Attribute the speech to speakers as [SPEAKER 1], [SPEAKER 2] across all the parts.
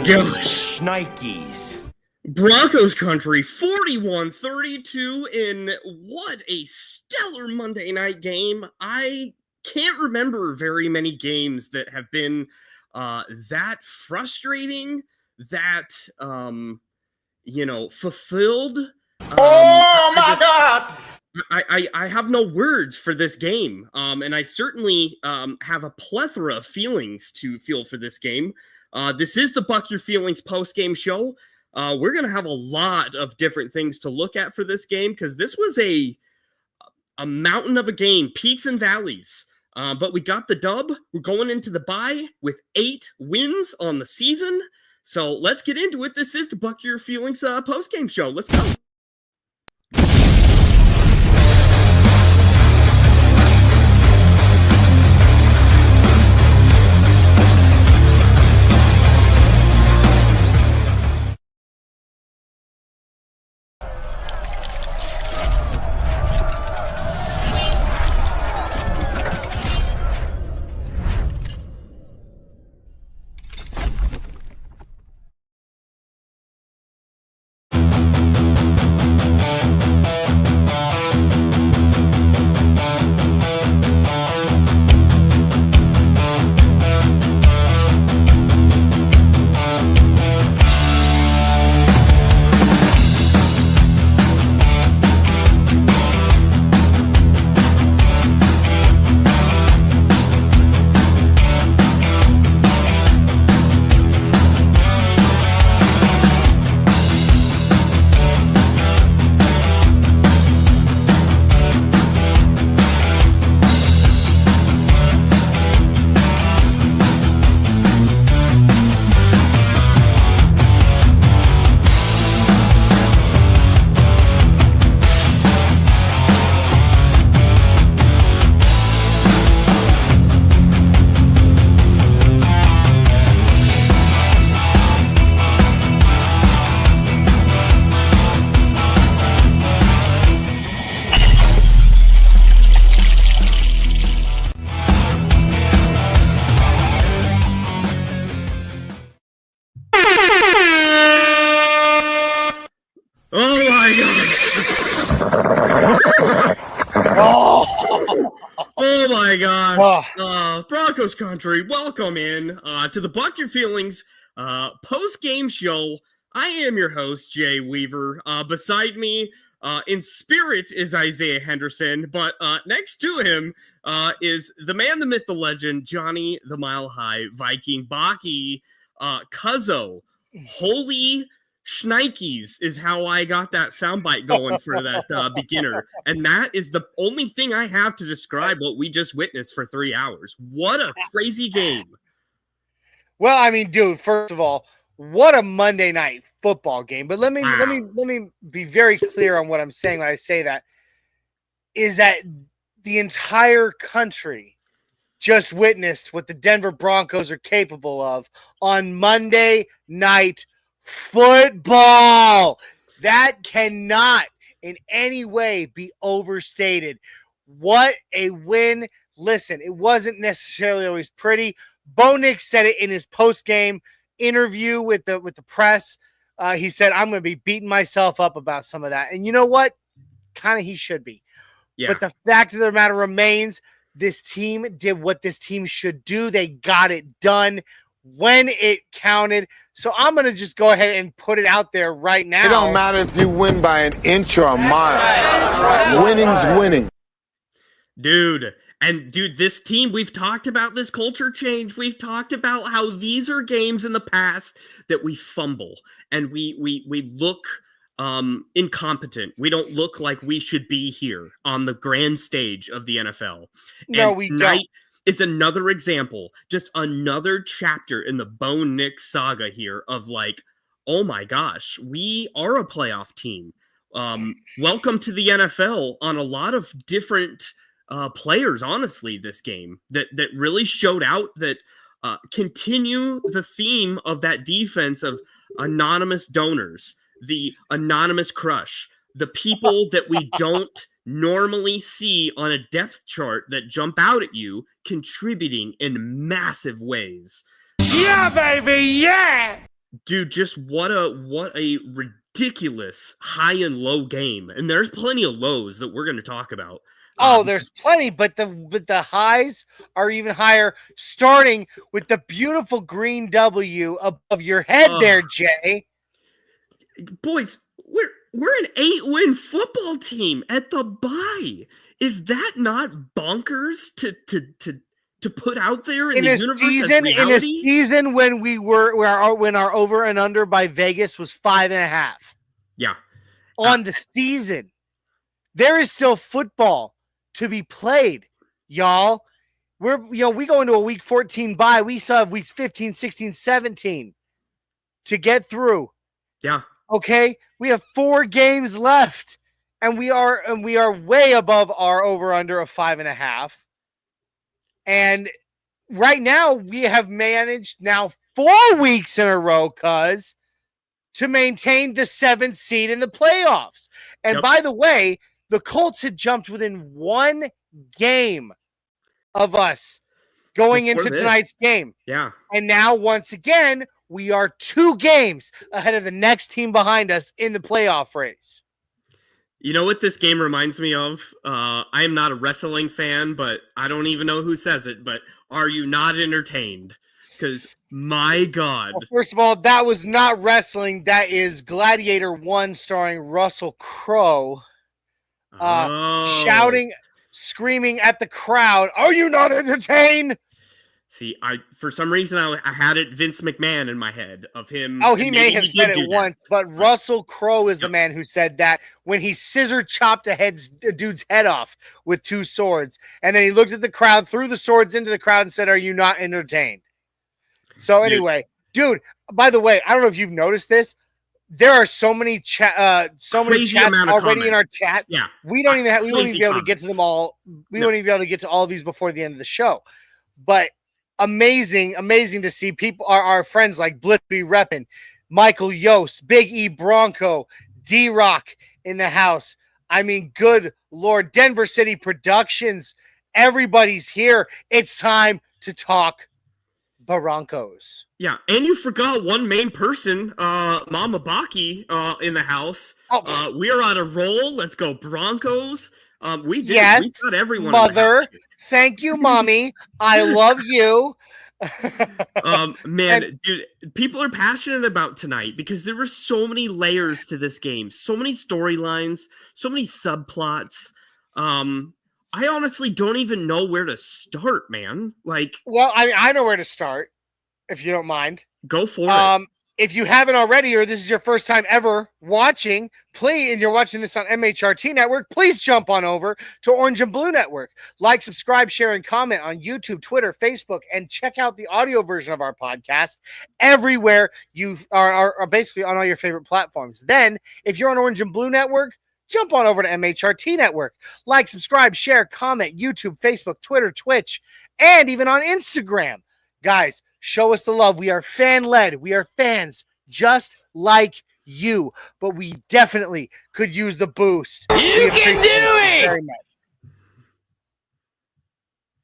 [SPEAKER 1] gosh.
[SPEAKER 2] Nikes.
[SPEAKER 1] Broncos Country 41-32 in what a stellar Monday night game. I can't remember very many games that have been that frustrating, that fulfilled.
[SPEAKER 3] God!
[SPEAKER 1] I have no words for this game, and I certainly have a plethora of feelings to feel for this game. This is the Buck Your Feelings post-game show. We're going to have a lot of different things to look at for this game because this was a mountain of a game, peaks and valleys. But we got the dub. We're going into the bye with 8 wins on the season. So let's get into it. This is the Buck Your Feelings post-game show. Let's go. Oh my gosh. Broncos Country, welcome in to the Buck Your Feelings post-game show. I am your host, Jay Weaver. Beside me, in spirit, is Isaiah Henderson, but next to him is the man, the myth, the legend, Johnny the Mile High Viking Baki Cuzzo. Holy Schnikes is how I got that soundbite going for that beginner. And that is the only thing I have to describe what we just witnessed for 3 hours. What a crazy game.
[SPEAKER 4] Well, I mean, dude, first of all, what a Monday night football game. But let me be very clear on what I'm saying when I say that, is that the entire country just witnessed what the Denver Broncos are capable of on Monday night football. That cannot in any way be overstated. What a win. Listen, it wasn't necessarily always pretty. Bo Nix said it in his post-game interview with the press. He said, I'm going to be beating myself up about some of that. And you know what? Kind of he should be. Yeah. But the fact of the matter remains, this team did what this team should do. They got it done when it counted. So I'm going to just go ahead and put it out there right now.
[SPEAKER 3] It don't matter if you win by an inch or a mile. Winning's winning.
[SPEAKER 1] Dude, this team, we've talked about this culture change. We've talked about how these are games in the past that we fumble and we look incompetent. We don't look like we should be here on the grand stage of the NFL.
[SPEAKER 4] No, we don't.
[SPEAKER 1] Is another example, just another chapter in the Bo Nix saga here of like, oh my gosh, we are a playoff team. Welcome to the NFL on a lot of different players, honestly, this game that really showed out, that continue the theme of that defense of anonymous donors, the anonymous crush, the people that we don't normally see on a depth chart that jump out at you, contributing in massive ways.
[SPEAKER 4] Yeah, baby, yeah!
[SPEAKER 1] Dude, just what a ridiculous high and low game. And there's plenty of lows that we're going to talk about.
[SPEAKER 4] Oh, there's plenty, but the highs are even higher, starting with the beautiful green W above your head there, Jay.
[SPEAKER 1] Boys, we're an 8-win football team at the bye. Is that not bonkers to put out there in the universe
[SPEAKER 4] season? In a season when when our over and under by Vegas was 5.5.
[SPEAKER 1] Yeah.
[SPEAKER 4] On the season, there is still football to be played, y'all. We go into a week 14 bye. We still have weeks 15, 16, 17 to get through.
[SPEAKER 1] Yeah.
[SPEAKER 4] Okay, we have 4 games left, and we are way above our over under of 5.5. And right now we have managed now 4 weeks in a row, to maintain the 7th seed in the playoffs. And by the way, the Colts had jumped within 1 game of us going into tonight's game.
[SPEAKER 1] Yeah.
[SPEAKER 4] And now, once again, we are 2 games ahead of the next team behind us in the playoff race.
[SPEAKER 1] You know what this game reminds me of? I am not a wrestling fan, but I don't even know who says it, but are you not entertained? Because, my God.
[SPEAKER 4] Well, first of all, that was not wrestling. That is Gladiator 1 starring Russell Crowe. Shouting, screaming at the crowd, "Are you not entertained?"
[SPEAKER 1] See, for some reason I had it Vince McMahon in my head of him.
[SPEAKER 4] Oh, he may have said it once, but Russell Crowe is the man who said that when he scissor chopped a dude's head off with 2 swords, and then he looked at the crowd, threw the swords into the crowd, and said, "Are you not entertained?" So anyway, dude. By the way, I don't know if you've noticed this. There are so many chats already in our chat.
[SPEAKER 1] Yeah,
[SPEAKER 4] we won't even be able to get to them all. We won't even be able to get to all of these before the end of the show. But amazing to see people, our friends like Blippy Reppin, Michael Yost, Big E Bronco, D-Rock in the house. I mean, good Lord, Denver City Productions. Everybody's here. It's time to talk Broncos.
[SPEAKER 1] Yeah, and you forgot one main person, Mama Baki, in the house. We are on a roll. Let's go Broncos. We did.
[SPEAKER 4] Yes,
[SPEAKER 1] we got everyone.
[SPEAKER 4] Mother, thank you, Mommy. I love you.
[SPEAKER 1] Man, dude, people are passionate about tonight because there were so many layers to this game, so many storylines, so many subplots. I honestly don't even know where to start, man.
[SPEAKER 4] Well, I know where to start, if you don't mind.
[SPEAKER 1] Go for it.
[SPEAKER 4] If you haven't already, or this is your first time ever watching, and you're watching this on MHRT Network, please jump on over to Orange and Blue Network. Like, subscribe, share, and comment on YouTube, Twitter, Facebook, and check out the audio version of our podcast everywhere you are basically on all your favorite platforms. Then, if you're on Orange and Blue Network, jump on over to MHRT Network. Like, subscribe, share, comment, YouTube, Facebook, Twitter, Twitch, and even on Instagram. Guys, show us the love. We are fan-led. We are fans just like you, but we definitely could use the boost.
[SPEAKER 2] You can do it!
[SPEAKER 4] Very much.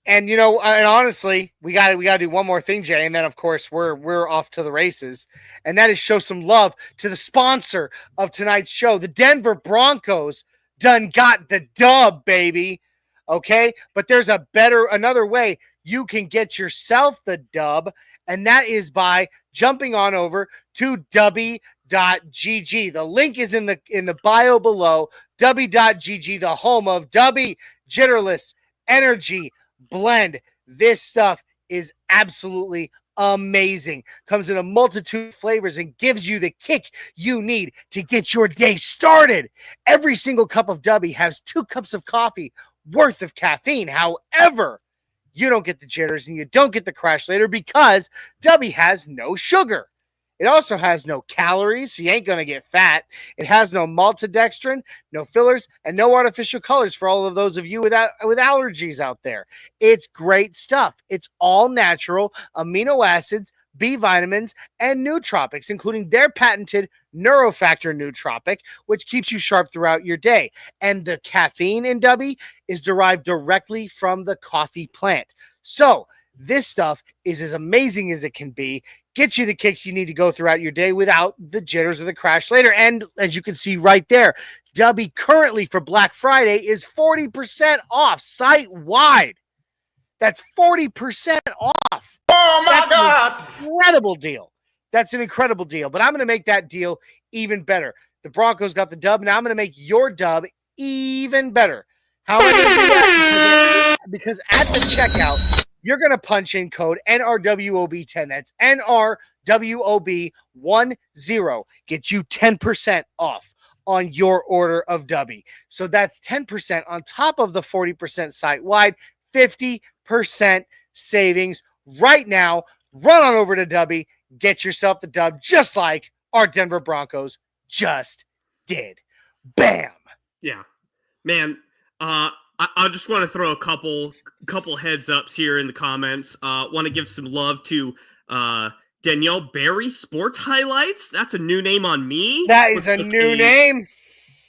[SPEAKER 4] And, and honestly, we got to do one more thing, Jay, and then, of course, we're off to the races, and that is show some love to the sponsor of tonight's show, the Denver Broncos. Done got the dub, baby. Okay? But there's another way you can get yourself the dub, and that is by jumping on over to dubby.gg. The link is in the bio below. Dubby.gg, the home of Dubby Jitterless Energy Blend. This stuff is absolutely amazing. Comes in a multitude of flavors and gives you the kick you need to get your day started. Every single cup of Dubby has 2 cups of coffee worth of caffeine. However, you don't get the jitters and you don't get the crash later because Dubby has no sugar. It also has no calories, so you ain't going to get fat. It has no maltodextrin, no fillers, and no artificial colors for all of those of you with allergies out there. It's great stuff. It's all natural amino acids, B vitamins, and nootropics, including their patented Neurofactor nootropic, which keeps you sharp throughout your day. And the caffeine in Dubby is derived directly from the coffee plant. So this stuff is as amazing as it can be. gets you the kicks you need to go throughout your day without the jitters or the crash later. And as you can see right there, Dubby currently for Black Friday is 40% off site-wide. That's 40% off.
[SPEAKER 3] Oh, my God.
[SPEAKER 4] Incredible deal. That's an incredible deal. But I'm going to make that deal even better. The Broncos got the dub. Now I'm going to make your dub even better. How am I going to do that? Because at the checkout, you're going to punch in code NRWOB10. That's NRWOB10. Gets you 10% off on your order of Dubby. So that's 10% on top of the 40% site-wide, 50% savings right now. Run on over to Dubby. Get yourself the dub just like our Denver Broncos just did. Bam.
[SPEAKER 1] Yeah, man. I just want to throw a couple heads ups here in the comments. Want to give some love to Danielle Berry Sports Highlights. That's a new name on me.
[SPEAKER 4] That is a new name.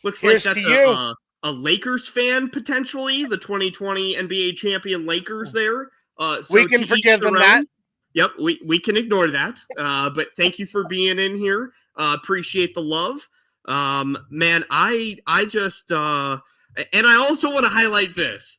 [SPEAKER 1] Looks
[SPEAKER 4] Here's
[SPEAKER 1] like that's a Lakers fan potentially. The 2020 NBA champion Lakers there. So
[SPEAKER 4] we can forgive them that.
[SPEAKER 1] Yep, we can ignore that. But thank you for being in here. Appreciate the love. Man, I just and I also want to highlight this.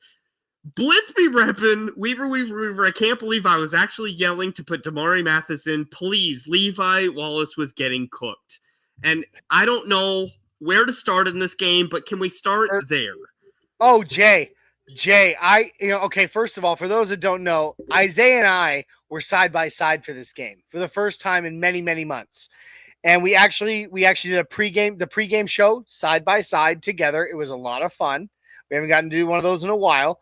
[SPEAKER 1] Blitz be reppin', Weaver. I can't believe I was actually yelling to put Damari Mathis in. Please, Levi Wallace was getting cooked. And I don't know where to start in this game, but can we start there?
[SPEAKER 4] Oh, Jay, okay, first of all, for those that don't know, Isaiah and I were side by side for this game for the first time in many, many months. And we actually did the pregame show side by side together. It was a lot of fun. We haven't gotten to do one of those in a while.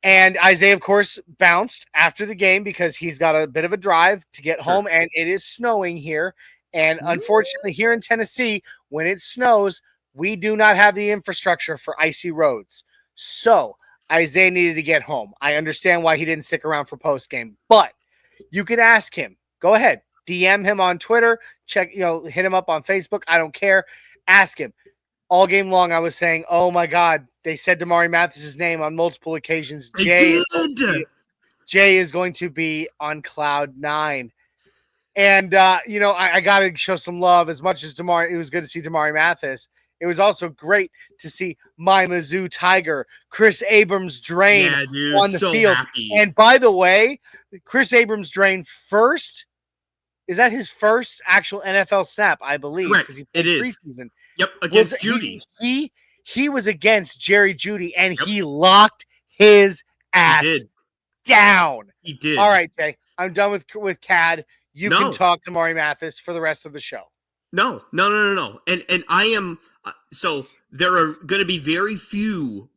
[SPEAKER 4] And Isaiah, of course, bounced after the game because he's got a bit of a drive to get home, and it is snowing here. And unfortunately, here in Tennessee, when it snows, we do not have the infrastructure for icy roads. So Isaiah needed to get home. I understand why he didn't stick around for postgame, but you can ask him. Go ahead. DM him on Twitter. Hit him up on Facebook. I don't care. Ask him. All game long, I was saying, oh my God, they said Damari Mathis' name on multiple occasions. Jay is going to be on cloud 9. And, I got to show some love as much as Damari. It was good to see Damari Mathis. It was also great to see my Mizzou Tiger, Chris Abrams-Drain on the field. Happy. And by the way, Chris Abrams-Drain is that his first actual NFL snap, I believe?
[SPEAKER 1] Correct.
[SPEAKER 4] He played preseason.
[SPEAKER 1] Yep, against Jeudy.
[SPEAKER 4] He was against Jerry Jeudy, and he locked his ass down.
[SPEAKER 1] He did.
[SPEAKER 4] All right, Jay, I'm done with CAD. You can talk to Damari Mathis for the rest of the show.
[SPEAKER 1] No. And I am so there are going to be very few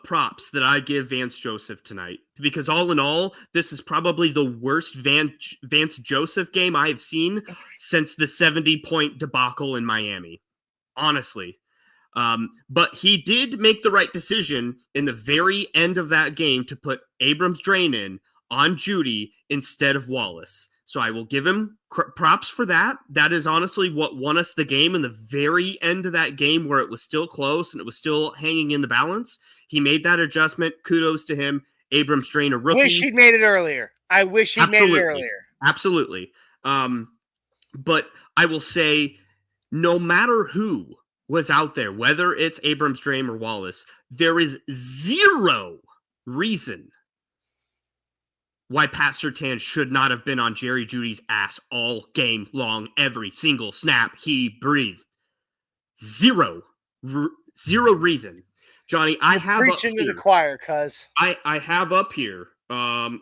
[SPEAKER 1] props that I give Vance Joseph tonight, because all in all, this is probably the worst Vance Joseph game I have seen since the 70-point debacle in Miami. Honestly. But he did make the right decision in the very end of that game to put Abrams-Drain in on Jeudy instead of Wallace. So I will give him props for that. That is honestly what won us the game in the very end of that game, where it was still close and it was still hanging in the balance. He made that adjustment. Kudos to him. Abrams-Drain, a rookie.
[SPEAKER 4] Wish he'd made it earlier. I wish he'd made it earlier.
[SPEAKER 1] Absolutely. But I will say, no matter who was out there, whether it's Abrams-Drain or Wallace, there is zero reason why Pat Surtain should not have been on Jerry Jeudy's ass all game long, every single snap he breathed. Zero reason. Johnny, I have
[SPEAKER 4] preaching to the choir, cuz.
[SPEAKER 1] I have up here. Oh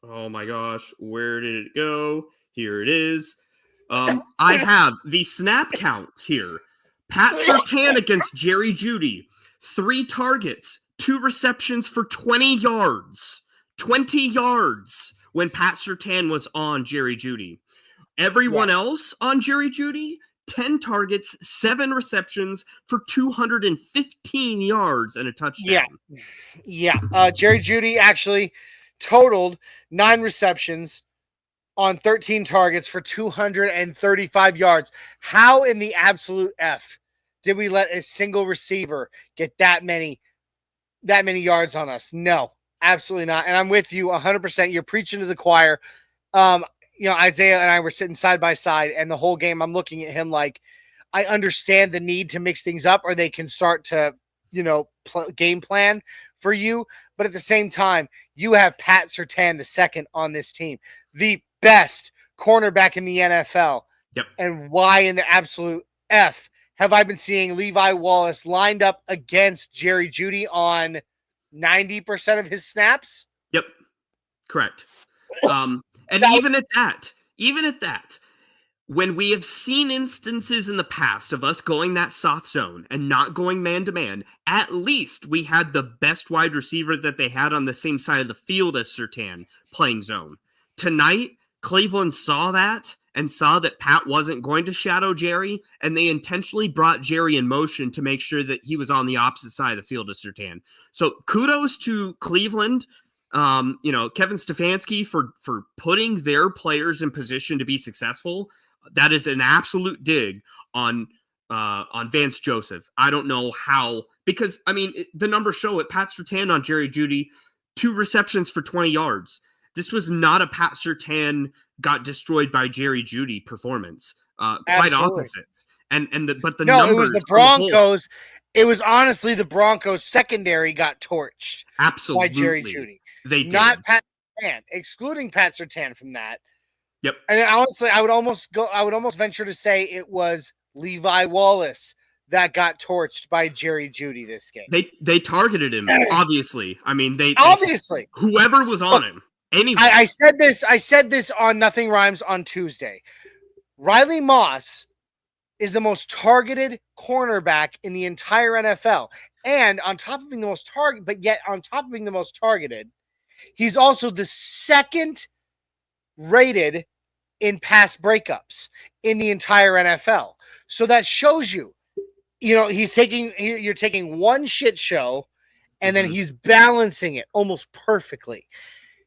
[SPEAKER 1] my gosh, where did it go? Here it is. I have the snap count here. Pat Surtain against Jerry Jeudy. 3 targets, 2 receptions for 20 yards. 20 yards when Pat Surtain was on Jerry Jeudy. Everyone else on Jerry Jeudy, 10 targets, 7 receptions for 215 yards and a touchdown.
[SPEAKER 4] Yeah. Jerry Jeudy actually totaled 9 receptions on 13 targets for 235 yards. How in the absolute F did we let a single receiver get that many yards on us? No. Absolutely not. And I'm with you 100%. You're preaching to the choir. Isaiah and I were sitting side by side, and the whole game I'm looking at him like, I understand the need to mix things up, or they can start to, game plan for you. But at the same time, you have Pat Surtain the second on this team, the best cornerback in the NFL.
[SPEAKER 1] Yep.
[SPEAKER 4] And why in the absolute F have I been seeing Levi Wallace lined up against Jerry Jeudy on 90% of his snaps?
[SPEAKER 1] Yep. Correct. And even at that, when we have seen instances in the past of us going that soft zone and not going man-to-man, at least we had the best wide receiver that they had on the same side of the field as Surtain playing zone. Tonight, Cleveland saw that and saw that Pat wasn't going to shadow Jerry, and they intentionally brought Jerry in motion to make sure that he was on the opposite side of the field of Surtain. So kudos to Cleveland. Kevin Stefanski for putting their players in position to be successful. That is an absolute dig on Vance Joseph. I don't know how, because the numbers show it. Pat Surtain on Jerry Jeudy, 2 receptions for 20 yards. This was not a Pat Surtain got destroyed by Jerry Jeudy performance. Quite opposite. But the numbers.
[SPEAKER 4] It was the Broncos. It was honestly the Broncos secondary got torched.
[SPEAKER 1] Absolutely.
[SPEAKER 4] By Jerry Jeudy.
[SPEAKER 1] They did.
[SPEAKER 4] Not Pat Surtain, excluding Pat Surtain from that.
[SPEAKER 1] Yep.
[SPEAKER 4] And honestly, I would almost venture to say it was Levi Wallace that got torched by Jerry Jeudy this game.
[SPEAKER 1] They targeted him, obviously.
[SPEAKER 4] Obviously.
[SPEAKER 1] Whoever was on him. Anyway.
[SPEAKER 4] I said this on Nothing Rhymes on Tuesday. Riley Moss is the most targeted cornerback in the entire NFL. And on top of being the most targeted, he's also the second rated in pass breakups in the entire NFL. So that shows you, you're taking one shit show and then he's balancing it almost perfectly.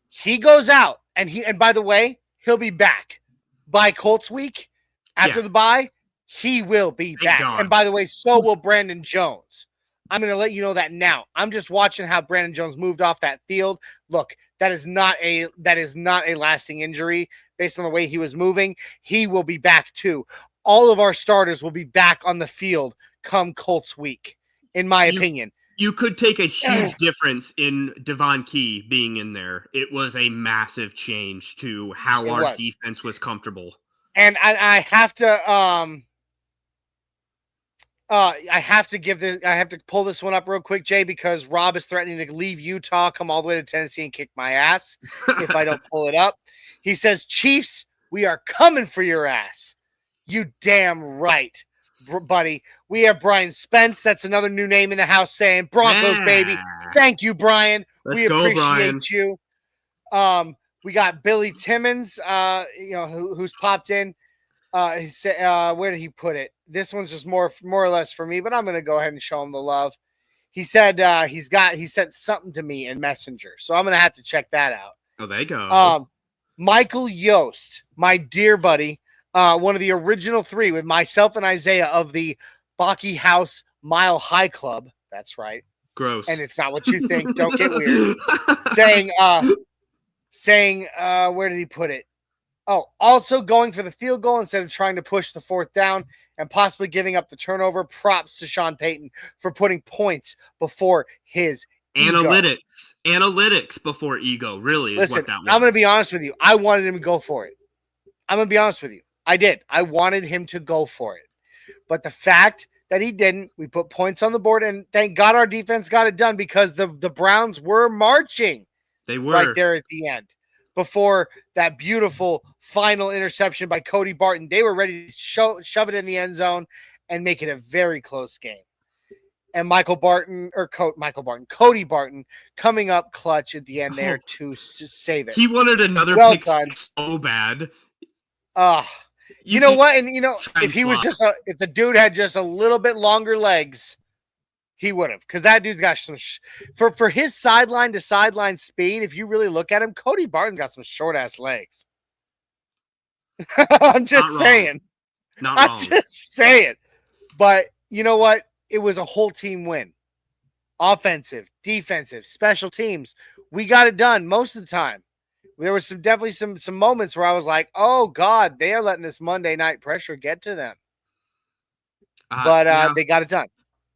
[SPEAKER 4] He goes out and by the way, he'll be back by Colts week after the bye. He will be back. And by the way, so will Brandon Jones. I'm going to let you know that now. I'm just watching how Brandon Jones moved off that field. Look, that is not a lasting injury based on the way he was moving. He will be back too. All of our starters will be back on the field come Colts week, in my opinion.
[SPEAKER 1] You could take a huge difference in Devon Key being in there. It was a massive change to how our defense was comfortable.
[SPEAKER 4] And I have to I have to pull this one up real quick, Jay, because Rob is threatening to leave Utah, come all the way to Tennessee and kick my ass if I don't pull it up. He says, Chiefs, we are coming for your ass. You damn right, buddy. We have Brian Spence. That's another new name in the house saying Broncos, baby. Thank you, Brian. We appreciate you. We got Billy Timmons, who's popped in. He said, where did he put it? This one's just more or less for me, but I'm going to go ahead and show him the love. He said he sent something to me in Messenger, so I'm going to have to check that out.
[SPEAKER 1] Oh, there you go.
[SPEAKER 4] Michael Yost, my dear buddy, one of the original 3 with myself and Isaiah of the Baki House Mile High Club. That's right.
[SPEAKER 1] Gross.
[SPEAKER 4] And it's not what you think. Don't get weird. saying, where did he put it? Oh, also going for the field goal instead of trying to push the 4th down and possibly giving up the turnover. Props to Sean Payton for putting points before his
[SPEAKER 1] ego. Analytics before ego, really.
[SPEAKER 4] Listen,
[SPEAKER 1] what that was.
[SPEAKER 4] I'm going to be honest with you. I wanted him to go for it. I'm going to be honest with you. I did. I wanted him to go for it. But the fact that he didn't, we put points on the board, and thank God our defense got it done because the Browns were marching.
[SPEAKER 1] They were.
[SPEAKER 4] Right there at the end. Before that beautiful final interception by Cody Barton, they were ready to shove it in the end zone and make it a very close game. And Cody Barton coming up clutch at the end there to save it.
[SPEAKER 1] He wanted another pick so bad.
[SPEAKER 4] You know what? And if he was if the dude had just a little bit longer legs, he would have, because that dude's got some for his sideline to sideline speed. If you really look at him, Cody Barton's got some short ass legs. I'm just saying. I'm just saying. But you know what? It was a whole team win. Offensive, defensive, special teams. We got it done most of the time. There was definitely some moments where I was like, oh God, they are letting this Monday night pressure get to them. But they got it done.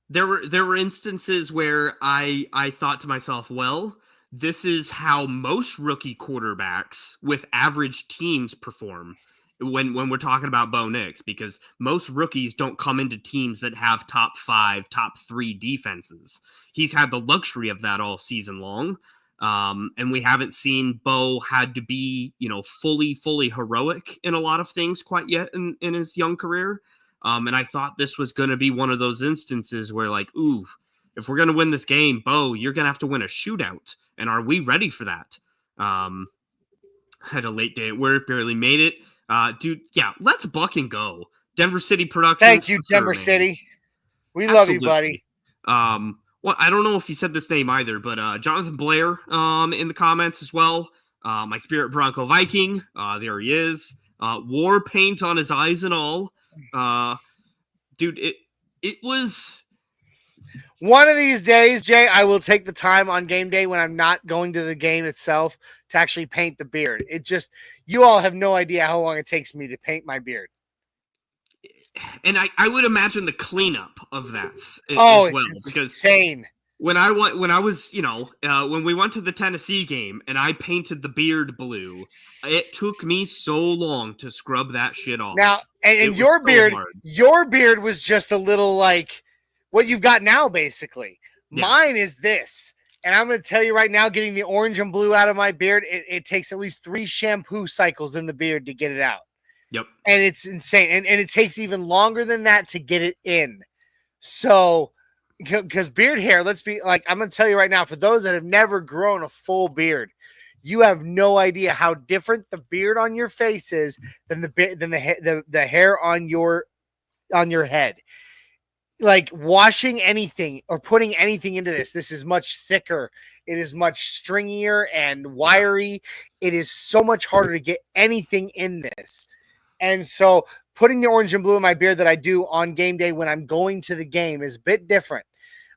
[SPEAKER 1] There were instances where I thought to myself, well, this is how most rookie quarterbacks with average teams perform when we're talking about Bo Nix, because most rookies don't come into teams that have top 5, top 3 defenses. He's had the luxury of that all season long. And we haven't seen Bo had to be, fully heroic in a lot of things quite yet in his young career. And I thought this was going to be one of those instances where, like, ooh, if we're going to win this game, Bo, you're going to have to win a shootout. And are we ready for that? Had a late day at work, barely made it. Dude, yeah, let's buck and go. Denver City Productions.
[SPEAKER 4] Thank you, Denver City. We love you, buddy.
[SPEAKER 1] Well, I don't know if you said this name either, but Jonathan Blair in the comments as well. My Spirit Bronco Viking. There he is. War paint on his eyes and all. Dude, it was
[SPEAKER 4] one of these days, Jay, I will take the time on game day when I'm not going to the game itself to actually paint the beard. It just, you all have no idea how long it takes me to paint my beard.
[SPEAKER 1] And I would imagine the cleanup of that as
[SPEAKER 4] well,
[SPEAKER 1] because
[SPEAKER 4] insane.
[SPEAKER 1] When I was, when we went to the Tennessee game and I painted the beard blue, it took me so long to scrub that shit off.
[SPEAKER 4] Now, and your beard was just a little like what you've got now, basically. Yeah. Mine is this. And I'm going to tell you right now, getting the orange and blue out of my beard, it takes at least 3 shampoo cycles in the beard to get it out.
[SPEAKER 1] Yep.
[SPEAKER 4] And it's insane. And it takes even longer than that to get it in. So, because beard hair, let's be like, I'm going to tell you right now, for those that have never grown a full beard, you have no idea how different the beard on your face is than the hair on your head. Like washing anything or putting anything into this is much thicker. It is much stringier and wiry. It is so much harder to get anything in this. And so putting the orange and blue in my beard that I do on game day when I'm going to the game is a bit different.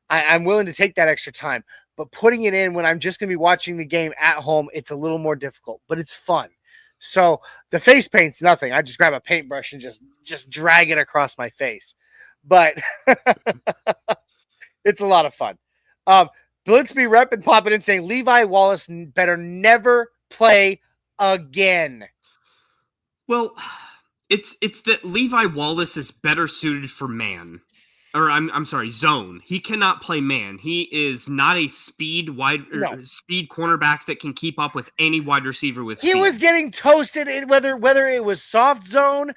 [SPEAKER 4] I'm willing to take that extra time, but putting it in when I'm just going to be watching the game at home, it's a little more difficult, but it's fun. So the face paint's nothing. I just grab a paintbrush and just drag it across my face. But it's a lot of fun. Blitzby rep and popping in saying Levi Wallace better never play again.
[SPEAKER 1] Well, it's that Levi Wallace is better suited for man. Or I'm sorry, zone. He cannot play man. He is not a speed cornerback that can keep up with any wide receiver with speed.
[SPEAKER 4] He was getting toasted whether it was soft zone,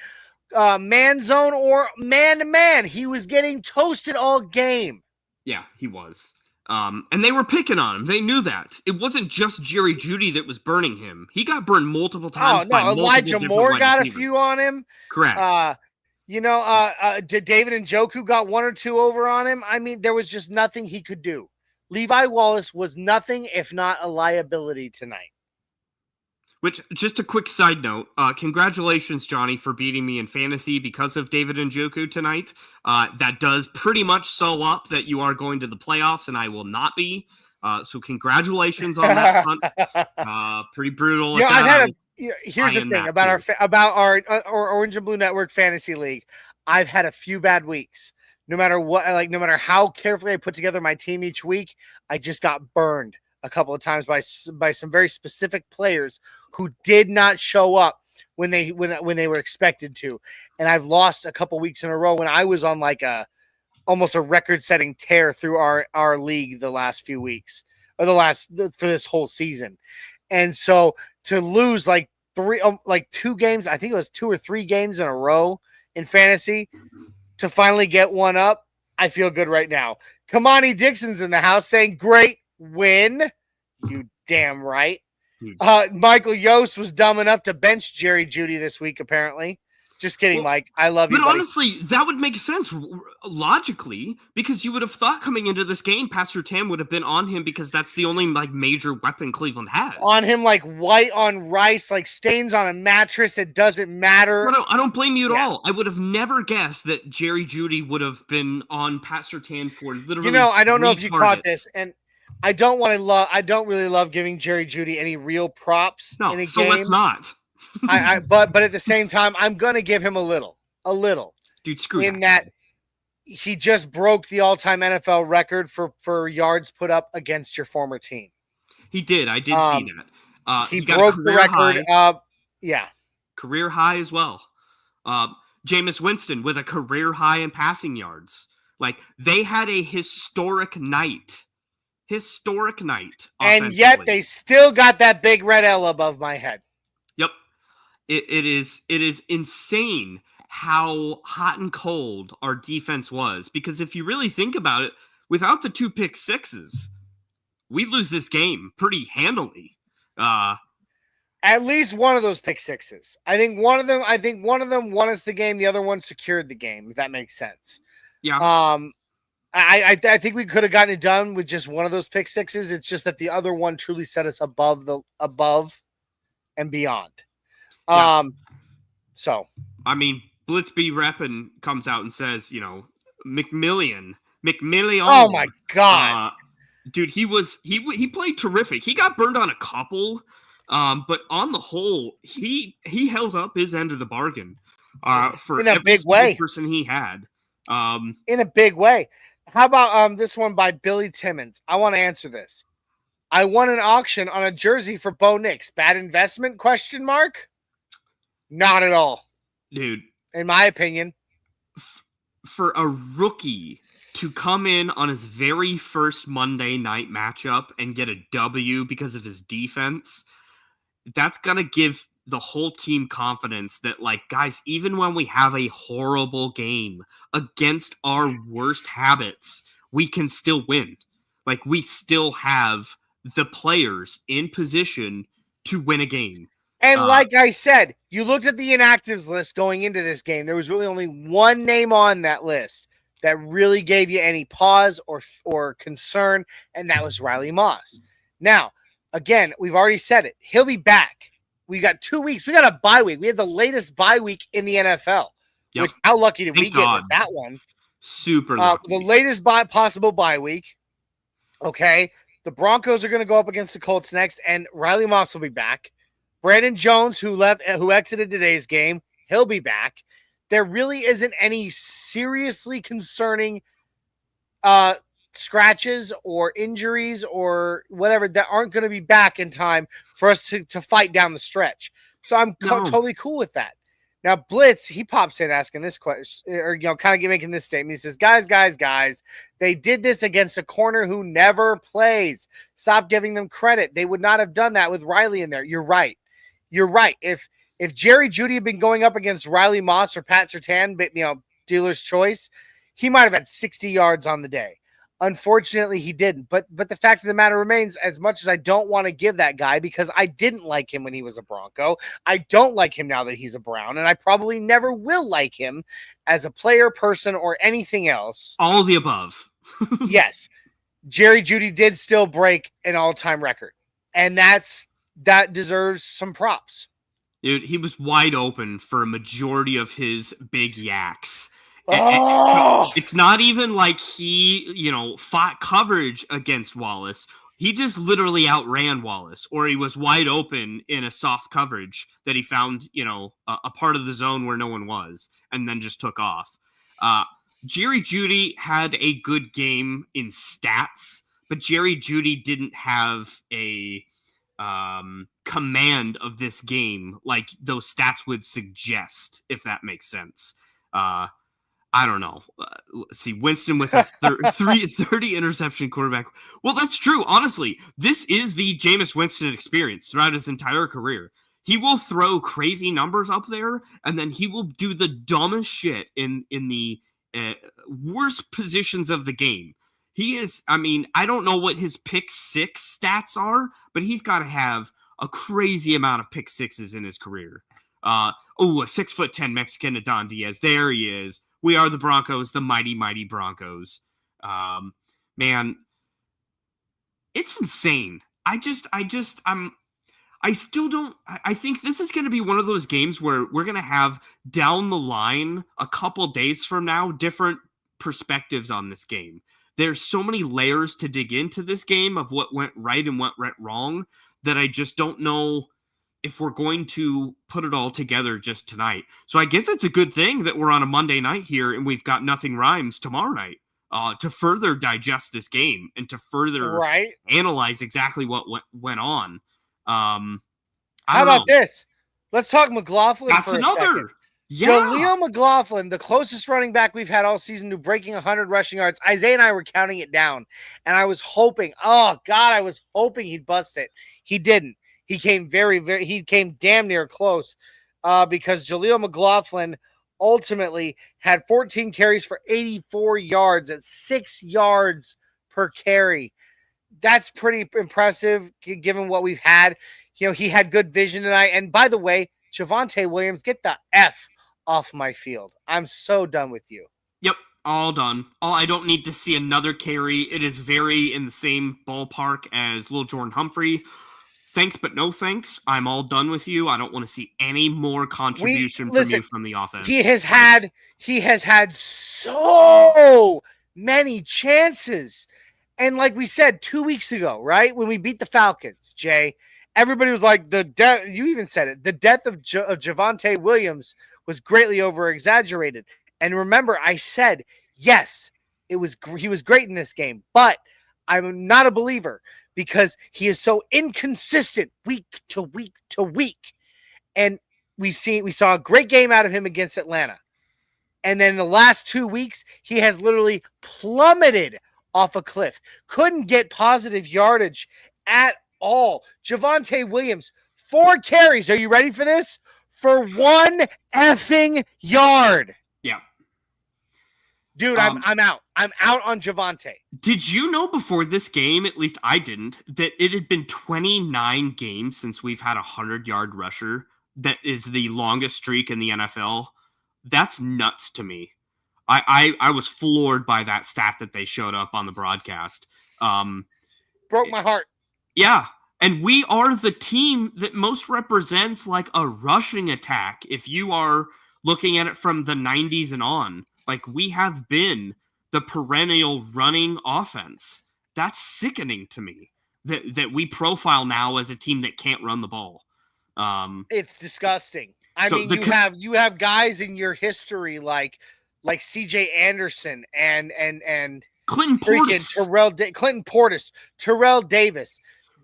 [SPEAKER 4] man zone, or man to man. He was getting toasted all game.
[SPEAKER 1] Yeah, he was. And they were picking on him. They knew that. It wasn't just Jerry Jeudy that was burning him. He got burned multiple times.
[SPEAKER 4] Elijah Moore got a few on him.
[SPEAKER 1] Correct.
[SPEAKER 4] Did David Njoku got 1 or 2 over on him? I mean, there was just nothing he could do. Levi Wallace was nothing if not a liability tonight.
[SPEAKER 1] Which, just a quick side note, congratulations, Johnny, for beating me in fantasy because of David Njoku tonight. That does pretty much sew up that you are going to the playoffs, and I will not be. So congratulations on that front. Pretty brutal.
[SPEAKER 4] Here's the thing about our Orange and Blue Network Fantasy League. I've had a few bad weeks. No matter what, no matter how carefully I put together my team each week, I just got burned a couple of times by some very specific players who did not show up when they were expected to. And I've lost a couple weeks in a row when I was on like almost a record-setting tear through our league the last few weeks, or for this whole season. And so to lose like 2 games, I think it was 2 or 3 games in a row in fantasy, to finally get one up, I feel good right now. Kamani Dixon's in the house saying, great win. You damn right. Michael Yost was dumb enough to bench Jerry Jeudy this week, apparently. Just kidding, Mike. I love you,
[SPEAKER 1] But
[SPEAKER 4] buddy.
[SPEAKER 1] honestly, that would make sense logically, because you would have thought coming into this game, Pastor Tam would have been on him because that's the only major weapon Cleveland has.
[SPEAKER 4] On him like white on rice, like stains on a mattress. It doesn't matter.
[SPEAKER 1] No, I don't blame you at all. I would have never guessed that Jerry Jeudy would have been on Pastor Tam for literally.
[SPEAKER 4] I don't know if you caught this, and I don't really love giving Jerry Jeudy any real props in a
[SPEAKER 1] so
[SPEAKER 4] game.
[SPEAKER 1] let's not.
[SPEAKER 4] But at the same time, I'm going to give him a little.
[SPEAKER 1] Dude, screw
[SPEAKER 4] in that he just broke the all-time NFL record for yards put up against your former team.
[SPEAKER 1] He did. I did see that.
[SPEAKER 4] He broke the record.
[SPEAKER 1] Career high as well. Jameis Winston with a career high in passing yards. Like, they had a historic night.
[SPEAKER 4] And yet they still got that big red L above my head.
[SPEAKER 1] Yep. It is insane how hot and cold our defense was. Because if you really think about it, without the 2 pick sixes, we lose this game pretty handily.
[SPEAKER 4] At least one of those pick sixes. I think one of them won us the game. The other one secured the game, if that makes sense.
[SPEAKER 1] Yeah.
[SPEAKER 4] I think we could have gotten it done with just one of those pick sixes. It's just that the other one truly set us above and beyond.
[SPEAKER 1] Yeah.
[SPEAKER 4] So
[SPEAKER 1] I mean, Blitz B Reppin comes out and says, McMillian.
[SPEAKER 4] Oh my God.
[SPEAKER 1] Dude, he played terrific. He got burned on a couple, but on the whole, he held up his end of the bargain for
[SPEAKER 4] in a big way.
[SPEAKER 1] Person he had.
[SPEAKER 4] In a big way. How about this one by Billy Timmons? I want to answer this. I won an auction on a jersey for Bo Nix. Bad investment? ? Not at all,
[SPEAKER 1] dude.
[SPEAKER 4] In my opinion,
[SPEAKER 1] for a rookie to come in on his very first Monday night matchup and get a W because of his defense, that's gonna give the whole team confidence that, like, guys, even when we have a horrible game against our worst habits, we can still win. Like, we still have the players in position to win a game.
[SPEAKER 4] And like I said, you looked at the inactives list going into this game. There was really only one name on that list that really gave you any pause or concern, and that was Riley Moss. Now, again, we've already said it. He'll be back. We got 2 weeks. We got a bye week. We have the latest bye week in the NFL.
[SPEAKER 1] Yep.
[SPEAKER 4] Which, how lucky did we get
[SPEAKER 1] God.
[SPEAKER 4] with that one?
[SPEAKER 1] Super lucky.
[SPEAKER 4] The latest possible bye week. Okay. The Broncos are going to go up against the Colts next, and Riley Moss will be back. Brandon Jones, who exited today's game, he'll be back. There really isn't any seriously concerning scratches or injuries or whatever that aren't going to be back in time for us to fight down the stretch. So I'm totally cool with that. Now, Blitz, he pops in asking this question, or, kind of making this statement. He says, guys, they did this against a corner who never plays. Stop giving them credit. They would not have done that with Riley in there. You're right. If Jerry Jeudy had been going up against Riley Moss or Pat Surtain, dealer's choice, he might have had 60 yards on the day. Unfortunately, he didn't. But the fact of the matter remains, as much as I don't want to give that guy, because I didn't like him when he was a Bronco, I don't like him now that he's a Brown, and I probably never will like him as a player, person, or anything else.
[SPEAKER 1] All of the above.
[SPEAKER 4] Yes. Jerry Jeudy did still break an all-time record, and that deserves some props.
[SPEAKER 1] Dude, he was wide open for a majority of his big yaks. It's not even like he, fought coverage against Wallace. He just literally outran Wallace, or he was wide open in a soft coverage that he found, a part of the zone where no one was, and then just took off. Jerry Jeudy had a good game in stats, but Jerry Jeudy didn't have a command of this game like those stats would suggest, if that makes sense. I don't know. Let's see. Winston with a 30 interception quarterback. Well, that's true. Honestly, this is the Jameis Winston experience throughout his entire career. He will throw crazy numbers up there, and then he will do the dumbest shit in the worst positions of the game. He is, I don't know what his pick six stats are, but he's got to have a crazy amount of pick sixes in his career. A 6'10" Mexican, Adon Diaz. There he is. We are the Broncos, the mighty, mighty Broncos. Man, it's insane. I think this is going to be one of those games where we're going to have down the line, a couple days from now, different perspectives on this game. there's so many layers to dig into this game of what went right and what went wrong that I just don't know if we're going to put it all together just tonight. So I guess it's a good thing that we're on a Monday night here and we've got Nothing Rhymes tomorrow night to further digest this game and to further analyze exactly what went on. How
[SPEAKER 4] about this? Let's talk McLaughlin.
[SPEAKER 1] That's
[SPEAKER 4] for
[SPEAKER 1] another.
[SPEAKER 4] A second.
[SPEAKER 1] Yeah.
[SPEAKER 4] Jaleel McLaughlin, the closest running back we've had all season to breaking 100 rushing yards. Isaiah and I were counting it down, and I was hoping, I was hoping he'd bust it. He didn't. He came he came damn near close because Jaleel McLaughlin ultimately had 14 carries for 84 yards at 6 yards per carry. That's pretty impressive given what we've had. You know, he had good vision tonight. And by the way, Javonte Williams, get the F off my field. I'm so done with you.
[SPEAKER 1] Yep, all done. I don't need to see another carry. It is very in the same ballpark as Lil Jordan Humphrey. Thanks, but no thanks. I'm all done with you. I don't want to see any more contribution from you from the offense.
[SPEAKER 4] He has had so many chances. And like we said 2 weeks ago, right? When we beat the Falcons, Jay, everybody was like, you even said it, the death of Javonte Williams was greatly over-exaggerated. And remember, I said, yes, he was great in this game, but I'm not a believer because he is so inconsistent week to week to week. And we saw a great game out of him against Atlanta. And then in the last 2 weeks, he has literally plummeted off a cliff. Couldn't get positive yardage at all. Javonte Williams, 4 carries. Are you ready for this? For 1 effing yard.
[SPEAKER 1] Yeah.
[SPEAKER 4] Dude, I'm out. I'm out on Javonte.
[SPEAKER 1] Did you know before this game, at least I didn't, that it had been 29 games since we've had a 100-yard rusher? That is the longest streak in the NFL. That's nuts to me. I was floored by that stat that they showed up on the broadcast.
[SPEAKER 4] Broke my heart.
[SPEAKER 1] Yeah, and we are the team that most represents like a rushing attack. If you are looking at it from the 90s and on, like we have been the perennial running offense. That's sickening to me that we profile now as a team that can't run the ball.
[SPEAKER 4] It's disgusting. I mean, you have guys in your history like CJ Anderson and
[SPEAKER 1] Clinton
[SPEAKER 4] Portis, Terrell Davis,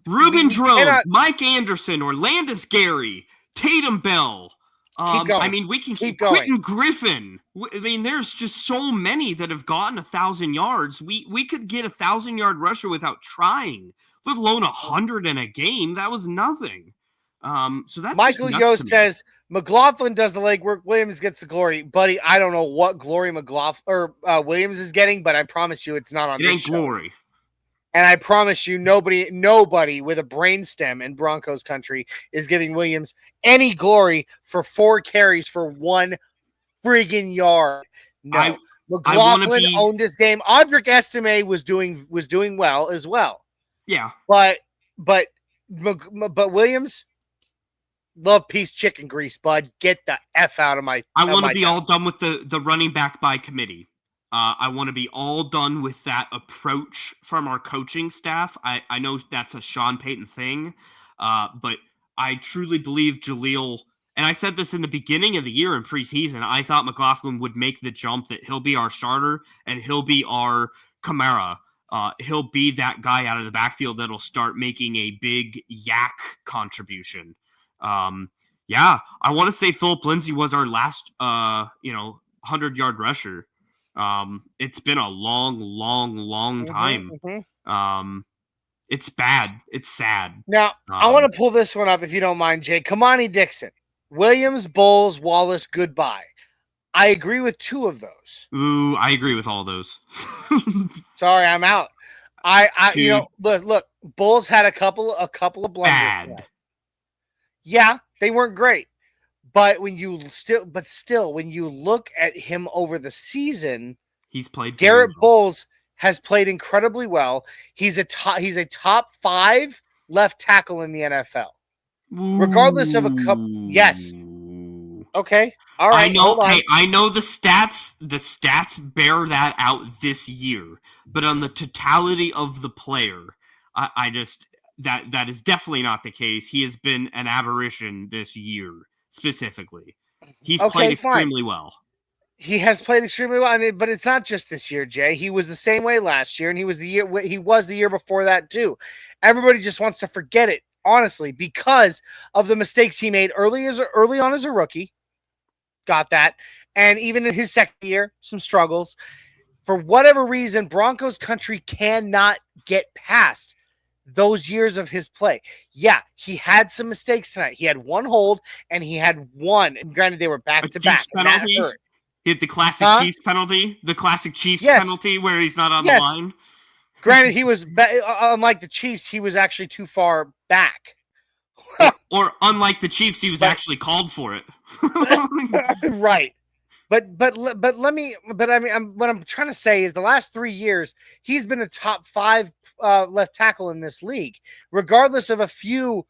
[SPEAKER 1] Reuben Drones, Mike Anderson, Orlandis Gary, Tatum Bell. I mean, we can keep going. Quentin Griffin. I mean, there's just so many that have gotten 1,000 yards. We could get 1,000-yard rusher without trying, let alone 100 in a game. That was nothing. So that's
[SPEAKER 4] Michael Yost says McLaughlin does the legwork. Williams gets the glory, buddy. I don't know what glory Williams is getting, but I promise you, it's not on this show. Glory. And I promise you, nobody with a brainstem in Broncos country is giving Williams any glory for 4 carries for 1 friggin' yard. No, McLaughlin owned this game. Audric Estime was doing well as well.
[SPEAKER 1] Yeah,
[SPEAKER 4] but Williams, love piece chicken grease, bud. Get the F out of my.
[SPEAKER 1] I want to be all done with the running back by committee. I want to be all done with that approach from our coaching staff. I know that's a Sean Payton thing, but I truly believe Jaleel, and I said this in the beginning of the year in preseason, I thought McLaughlin would make the jump that he'll be our starter and he'll be our Kamara. He'll be that guy out of the backfield that'll start making a big yak contribution. Yeah, I want to say Philip Lindsay was our last, 100-yard rusher. It's been a long time. Mm-hmm. It's bad. It's sad.
[SPEAKER 4] Now, I want to pull this one up if you don't mind, Jay. Kamani Dixon, Williams, Bowles, Wallace, goodbye. I agree with 2 of those.
[SPEAKER 1] Ooh, I agree with all those.
[SPEAKER 4] Sorry, I'm out. Look, Bowles had a couple of blunders.
[SPEAKER 1] Bad.
[SPEAKER 4] Yeah, they weren't great. But when you look at him over the season,
[SPEAKER 1] he's played.
[SPEAKER 4] Garrett Bowles has played incredibly well. He's a top 5 left tackle in the NFL.
[SPEAKER 1] Ooh.
[SPEAKER 4] Regardless of a couple. Yes. Okay. All right.
[SPEAKER 1] I know.
[SPEAKER 4] Hold on.
[SPEAKER 1] Hey, I know the stats. The stats bear that out this year, but on the totality of the player, I just that is definitely not the case. He has been an aberration this year specifically. He's played extremely well.
[SPEAKER 4] He has played extremely well, but it's not just this year, Jay. He was the same way last year, and he was the year before that too. Everybody just wants to forget it, honestly, because of the mistakes he made early on as a rookie. Got that. And even in his second year, some struggles. For whatever reason, Broncos Country cannot get past those years of his play. Yeah, he had some mistakes tonight. He had one hold, and he had one. And granted, they were back-to-back.
[SPEAKER 1] He had the classic Chiefs penalty. The classic Chiefs penalty where he's not on the line.
[SPEAKER 4] Granted, he was, unlike the Chiefs, he was actually too far back.
[SPEAKER 1] Or unlike the Chiefs, he was actually called for it.
[SPEAKER 4] Right. But I mean, what I'm trying to say is the last 3 years, he's been a top 5 left tackle in this league, regardless of a few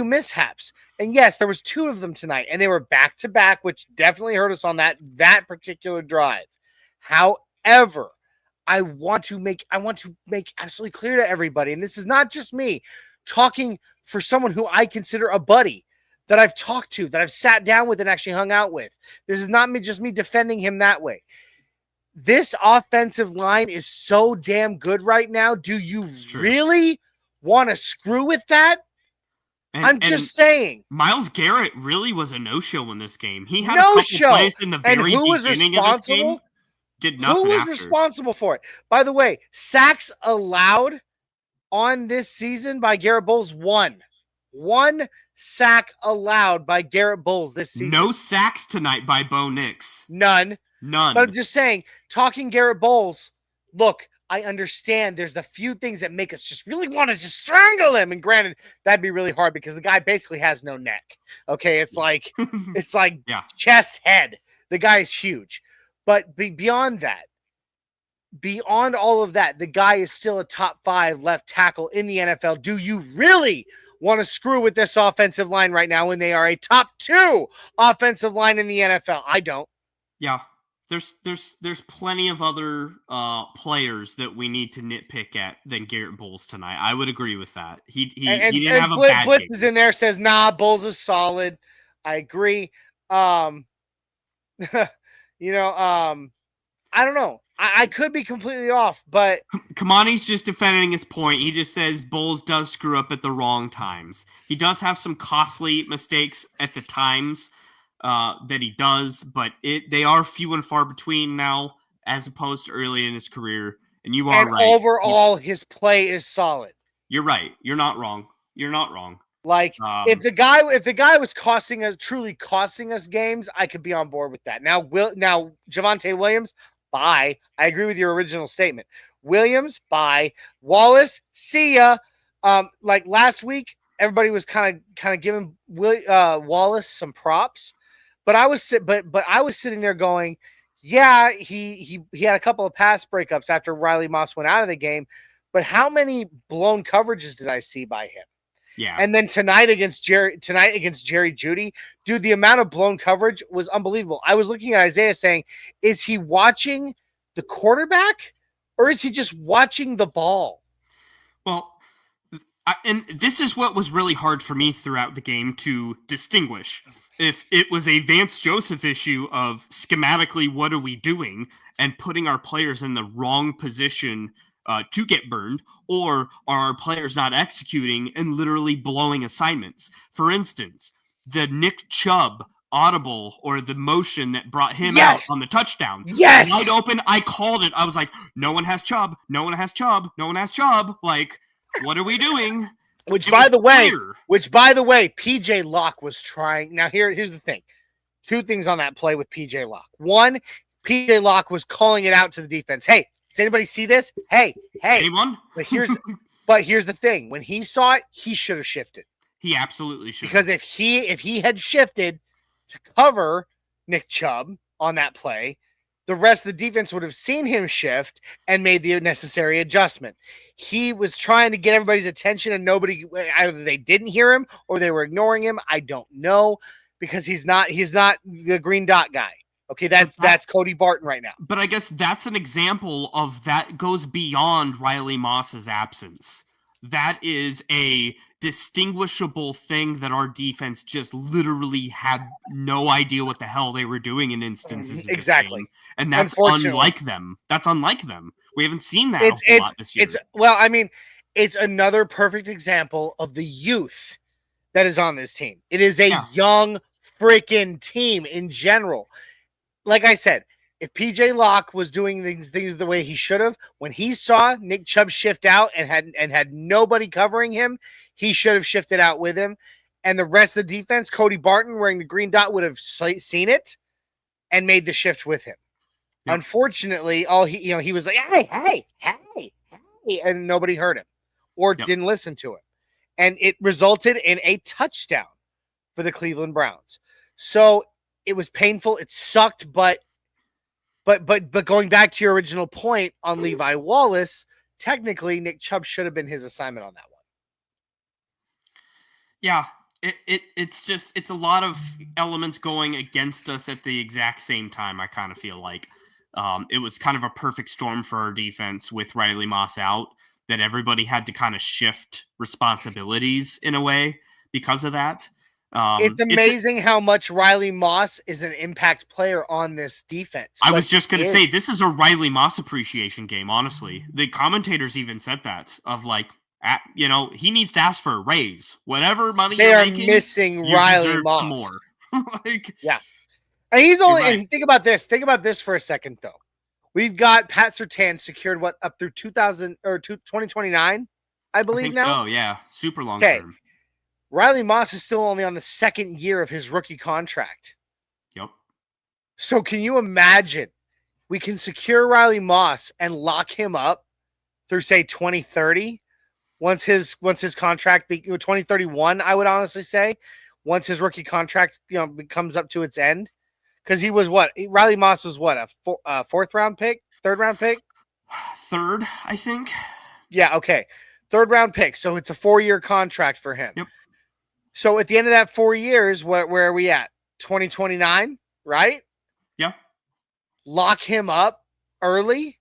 [SPEAKER 4] mishaps. And yes, there was 2 of them tonight, and they were back to back, which definitely hurt us on that particular drive. However, I want to make absolutely clear to everybody, and this is not just me talking for someone who I consider a buddy that I've talked to, that I've sat down with and actually hung out with. This is not just me defending him that way. This offensive line is so damn good right now. Do you really want to screw with that? I'm just saying.
[SPEAKER 1] Myles Garrett really was a no-show in this game. He had a couple plays in the very beginning of this game. Did nothing
[SPEAKER 4] Who was responsible for it? By the way, sacks allowed on this season by Garrett Bowles, 1. 1 sack allowed by Garrett Bowles this season.
[SPEAKER 1] No sacks tonight by Bo Nix.
[SPEAKER 4] None. But I'm just saying, talking Garrett Bowles, look, I understand there's a few things that make us just really want to just strangle him. And granted, that'd be really hard because the guy basically has no neck. Okay, it's like chest, head. The guy is huge. But beyond that, beyond all of that, the guy is still a top 5 left tackle in the NFL. Do you really want to screw with this offensive line right now when they are a top 2 offensive line in the NFL? I don't.
[SPEAKER 1] Yeah. There's plenty of other players that we need to nitpick at than Garrett Bowles tonight. I would agree with that. He didn't have a bad
[SPEAKER 4] Blitz
[SPEAKER 1] game.
[SPEAKER 4] is in there, says, nah, Bowles is solid. I agree. I don't know. I could be completely off, but
[SPEAKER 1] Kamani's just defending his point. He just says Bowles does screw up at the wrong times. He does have some costly mistakes at the times that he does, but they are few and far between now as opposed to early in his career. And you are right.
[SPEAKER 4] Overall, his play is solid.
[SPEAKER 1] You're right. You're not wrong. You're not wrong.
[SPEAKER 4] Like if the guy was truly costing us games, I could be on board with that. Now Javonte Williams, bye. I agree with your original statement. Williams, bye. Wallace, see ya. Like last week, everybody was kind of giving Wallace some props, but I was sitting there going, yeah, he had a couple of pass breakups after Riley Moss went out of the game, but how many blown coverages did I see by him?
[SPEAKER 1] Yeah.
[SPEAKER 4] And then tonight against Jerry Jeudy, dude, the amount of blown coverage was unbelievable. I was looking at Isaiah saying, is he watching the quarterback or is he just watching the ball?
[SPEAKER 1] Well, and this is what was really hard for me throughout the game to distinguish. If it was a Vance Joseph issue of schematically, what are we doing, and putting our players in the wrong position to get burned, or are our players not executing and literally blowing assignments? For instance, the Nick Chubb audible or the motion that brought him out on the touchdown.
[SPEAKER 4] Yes.
[SPEAKER 1] Wide open, I called it. I was like, no one has Chubb. No one has Chubb. No one has Chubb. Like, what are we doing?
[SPEAKER 4] Which, by the way, PJ Locke was trying. Now, here's the thing. 2 things on that play with PJ Locke. 1, PJ Locke was calling it out to the defense. Hey, does anybody see this? Hey.
[SPEAKER 1] Anyone?
[SPEAKER 4] But here's the thing. When he saw it, he should have shifted.
[SPEAKER 1] He absolutely should.
[SPEAKER 4] Because if he had shifted to cover Nick Chubb on that play, the rest of the defense would have seen him shift and made the necessary adjustment. He was trying to get everybody's attention, and nobody, either they didn't hear him or they were ignoring him. I don't know. because he's not the green dot guy. Okay, that's Cody Barton right now.
[SPEAKER 1] But I guess that's an example of that goes beyond Riley Moss's absence. That is a distinguishable thing that our defense just literally had no idea what the hell they were doing in instances.
[SPEAKER 4] Exactly.
[SPEAKER 1] And that's unlike them. That's unlike them. We haven't seen that a whole lot this year.
[SPEAKER 4] It's another perfect example of the youth that is on this team. It is a young freaking team in general. Like I said, if PJ Locke was doing things the way he should have, when he saw Nick Chubb shift out and had nobody covering him, he should have shifted out with him. And the rest of the defense, Cody Barton wearing the green dot would have seen it and made the shift with him. Yep. Unfortunately, he was like, hey, and nobody heard him or didn't listen to him. And it resulted in a touchdown for the Cleveland Browns. So it was painful. It sucked, but going back to your original point on Levi Wallace, technically Nick Chubb should have been his assignment on that one.
[SPEAKER 1] Yeah, it's a lot of elements going against us at the exact same time. I kind of feel like it was kind of a perfect storm for our defense with Riley Moss out, that everybody had to kind of shift responsibilities in a way because of that.
[SPEAKER 4] It's amazing how much Riley Moss is an impact player on this defense.
[SPEAKER 1] I was just going to say, this is a Riley Moss appreciation game, honestly. The commentators even said that, of like, he needs to ask for a raise. Whatever money
[SPEAKER 4] they
[SPEAKER 1] you're
[SPEAKER 4] are
[SPEAKER 1] making,
[SPEAKER 4] missing
[SPEAKER 1] you
[SPEAKER 4] Riley Moss.
[SPEAKER 1] More.
[SPEAKER 4] Yeah. And he's only, and think about this for a second, though. We've got Pat Surtain secured up through 2029, I believe now.
[SPEAKER 1] Oh, yeah. Super long term.
[SPEAKER 4] Riley Moss is still only on the second year of his rookie contract.
[SPEAKER 1] Yep.
[SPEAKER 4] So can you imagine we can secure Riley Moss and lock him up through, say, 2030? Once his contract 2031, I would honestly say, once his rookie contract comes up to its end. Because he was Riley Moss was a third round pick?
[SPEAKER 1] Third, I think.
[SPEAKER 4] Yeah, okay. Third round pick. So it's a 4-year contract for him.
[SPEAKER 1] Yep.
[SPEAKER 4] So at the end of that 4 years, where are we at? 2029, right?
[SPEAKER 1] Yeah.
[SPEAKER 4] Lock him up early.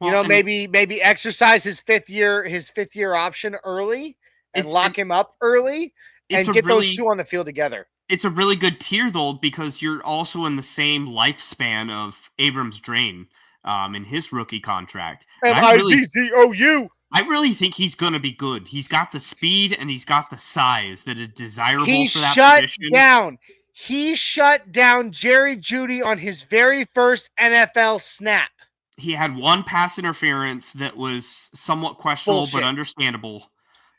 [SPEAKER 4] Well, maybe exercise his fifth year option early and lock him up early and get those two on the field together.
[SPEAKER 1] It's a really good tier, though, because you're also in the same lifespan of Abrams Drain in his rookie contract.
[SPEAKER 4] MIZZOU.
[SPEAKER 1] I really think he's going to be good. He's got the speed and he's got the size that is desirable for that position.
[SPEAKER 4] He shut down Jerry Jeudy on his very first NFL snap.
[SPEAKER 1] He had one pass interference that was somewhat questionable, but understandable.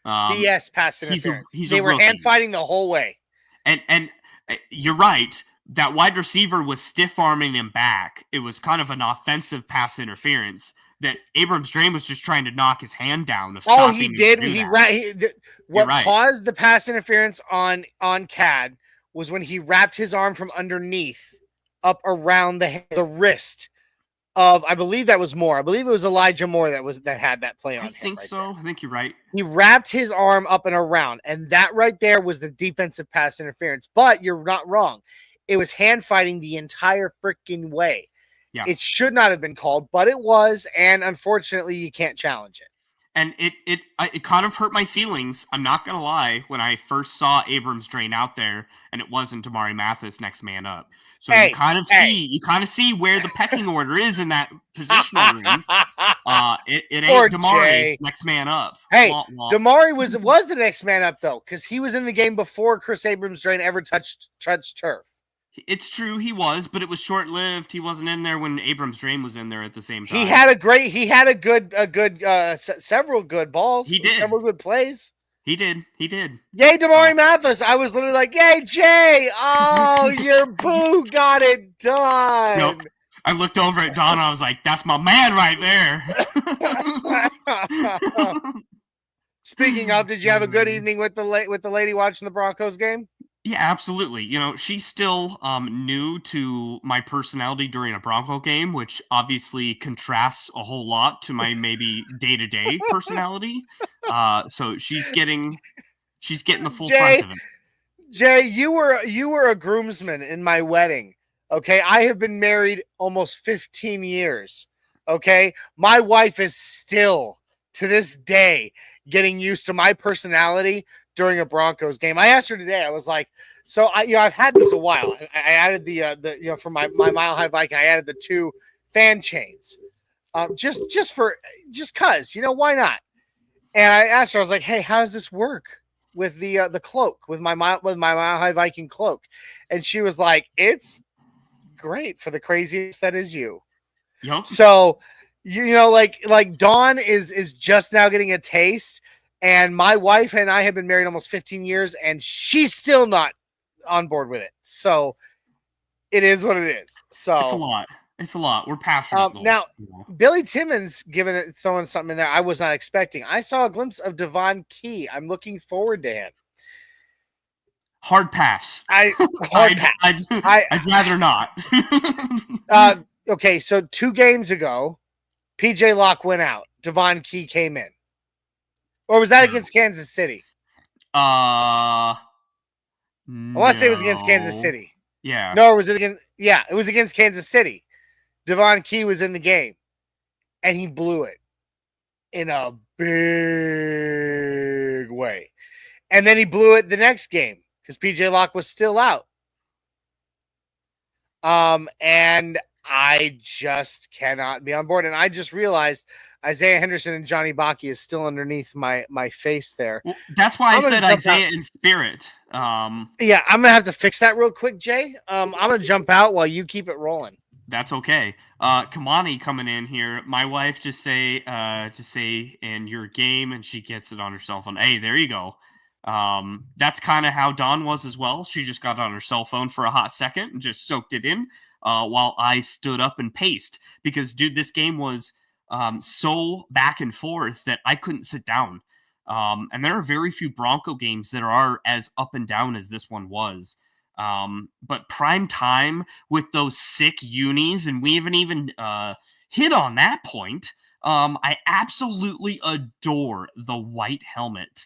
[SPEAKER 4] BS pass interference.
[SPEAKER 1] They
[SPEAKER 4] were hand fighting the whole way.
[SPEAKER 1] And you're right. That wide receiver was stiff-arming him back. It was kind of an offensive pass interference that Abrams Drain was just trying to knock his hand down.
[SPEAKER 4] All he did, what caused the pass interference on CAD was when he wrapped his arm from underneath up around the wrist of, I believe that was Moore. I believe it was Elijah Moore that had that play on.
[SPEAKER 1] I think so. I think you're right.
[SPEAKER 4] He wrapped his arm up and around, and that right there was the defensive pass interference. But you're not wrong. It was hand fighting the entire freaking way.
[SPEAKER 1] Yeah.
[SPEAKER 4] It should not have been called, but it was, and unfortunately, you can't challenge it.
[SPEAKER 1] And it kind of hurt my feelings. I'm not gonna lie. When I first saw Abrams Drain out there, and it wasn't Damari Mathis next man up. So you kind of see where the pecking order is in that positional room. It ain't Damari next man up.
[SPEAKER 4] Hey, Damari was the next man up though, because he was in the game before Chris Abrams Drain ever touched turf.
[SPEAKER 1] It's true, he was, but it was short-lived. He wasn't in there when Abrams Drain was in there at the same time.
[SPEAKER 4] He had several good balls.
[SPEAKER 1] He did.
[SPEAKER 4] Several good plays.
[SPEAKER 1] He did.
[SPEAKER 4] Yay, Damari Mathis. I was literally like, yay, Jay. Oh, your boo got it done.
[SPEAKER 1] Nope. I looked over at Don and I was like, that's my man right there.
[SPEAKER 4] Speaking of, did you have a good evening with the lady watching the Broncos game?
[SPEAKER 1] Yeah, absolutely. She's still new to my personality during a Bronco game, which obviously contrasts a whole lot to my maybe day-to-day personality. So she's getting the full front of it.
[SPEAKER 4] Jay, you were a groomsman in my wedding. Okay, I have been married almost 15 years. Okay, my wife is still to this day getting used to my personality during a Broncos game. I asked her today. I was like, "So I've had these a while. I added the for my Mile High Viking. I added the 2 fan chains, just cause why not?" And I asked her, I was like, "Hey, how does this work with the cloak, with my Mile High Viking cloak?" And she was like, "It's great for the craziest that is you."
[SPEAKER 1] Yep.
[SPEAKER 4] So, like Dawn is just now getting a taste, and my wife and I have been married almost 15 years, and she's still not on board with it. So, it is what it is. So
[SPEAKER 1] it's a lot. It's a lot. We're passionate.
[SPEAKER 4] Now, Billy Timmons throwing something in there I was not expecting. I saw a glimpse of Devon Key. I'm looking forward to him.
[SPEAKER 1] Hard pass.
[SPEAKER 4] I'd
[SPEAKER 1] rather not.
[SPEAKER 4] Okay, so 2 games ago, PJ Locke went out. Devon Key came in. Or was that against Kansas City? I want to say it was against Kansas City.
[SPEAKER 1] Yeah.
[SPEAKER 4] No, was it against? Yeah, it was against Kansas City. Devon Key was in the game, and he blew it in a big way. And then he blew it the next game because PJ Locke was still out. And I just cannot be on board. And I just realized Isaiah Henderson and Johnny Baki is still underneath my face there.
[SPEAKER 1] Well, that's why I said Isaiah in spirit.
[SPEAKER 4] Yeah, I'm gonna have to fix that real quick, Jay. I'm gonna jump out while you keep it rolling.
[SPEAKER 1] That's okay. Kamani coming in here. My wife just say in your game, and she gets it on her cell phone. Hey, there you go. That's kind of how Dawn was as well. She just got on her cell phone for a hot second and just soaked it in while I stood up and paced. Because, dude, this game was so back and forth that I couldn't sit down. And there are very few Bronco games that are as up and down as this one was. But prime time with those sick unis, and we haven't even hit on that point. I absolutely adore the white helmet.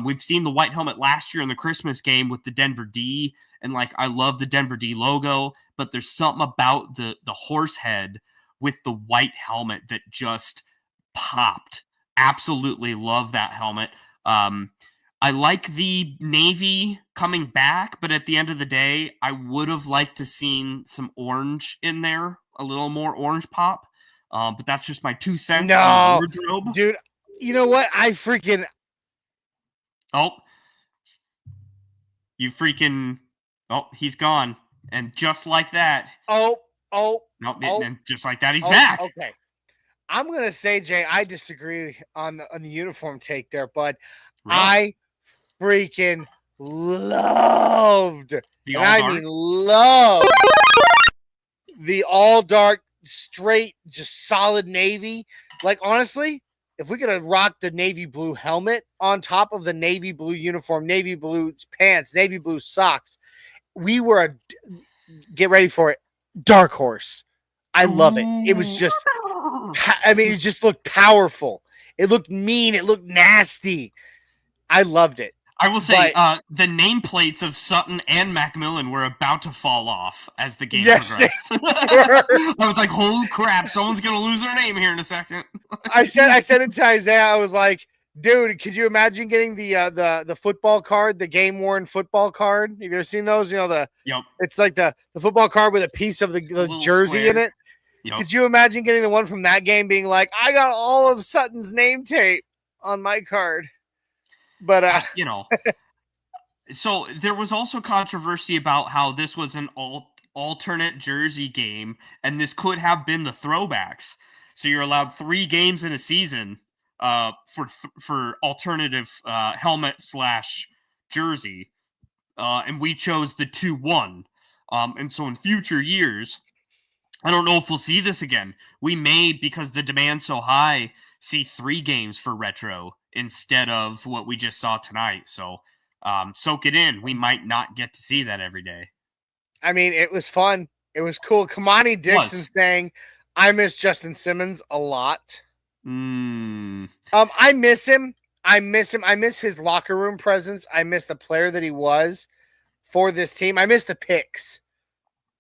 [SPEAKER 1] We've seen the white helmet last year in the Christmas game with the Denver D, and I love the Denver D logo, but there's something about the horse head with the white helmet that just popped. Absolutely love that helmet. I like the navy coming back, but at the end of the day, I would have liked to seen some orange in there, a little more orange pop. But that's just my 2 cents.
[SPEAKER 4] No, dude. You know what?
[SPEAKER 1] Oh, he's gone. And just like that. And just like that, he's back.
[SPEAKER 4] Okay. I'm going to say, Jay, I disagree on the uniform take there, bud. Really? I freaking loved, the all dark, straight, just solid navy. Honestly, if we could have rocked the navy blue helmet on top of the navy blue uniform, navy blue pants, navy blue socks, we were get ready for it. Dark horse. I love it. It was just, it just looked powerful. It looked mean. It looked nasty. I loved it.
[SPEAKER 1] I will say the nameplates of Sutton and Macmillan were about to fall off as the game progressed. I was like, holy crap, someone's going to lose their name here in a second.
[SPEAKER 4] I said it to Isaiah. I was like, dude, could you imagine getting the football card, the game-worn football card? Have you ever seen those?
[SPEAKER 1] Yep.
[SPEAKER 4] It's like the football card with a piece of the jersey square in it. Yep. Could you imagine getting the one from that game being like, I got all of Sutton's name tape on my card? But
[SPEAKER 1] so there was also controversy about how this was an alternate jersey game, and this could have been the throwbacks. So you're allowed 3 games in a season for alternative helmet / jersey, and we chose the 2-1. And so in future years, I don't know if we'll see this again. We may, because the demand's so high, see 3 games for retro instead of what we just saw tonight. So soak it in. We might not get to see that every day.
[SPEAKER 4] I mean, it was fun. It was cool. Kamani Dixon saying, I miss Justin Simmons a lot. I miss him. I miss his locker room presence. I miss the player that he was. for this team. I missed the picks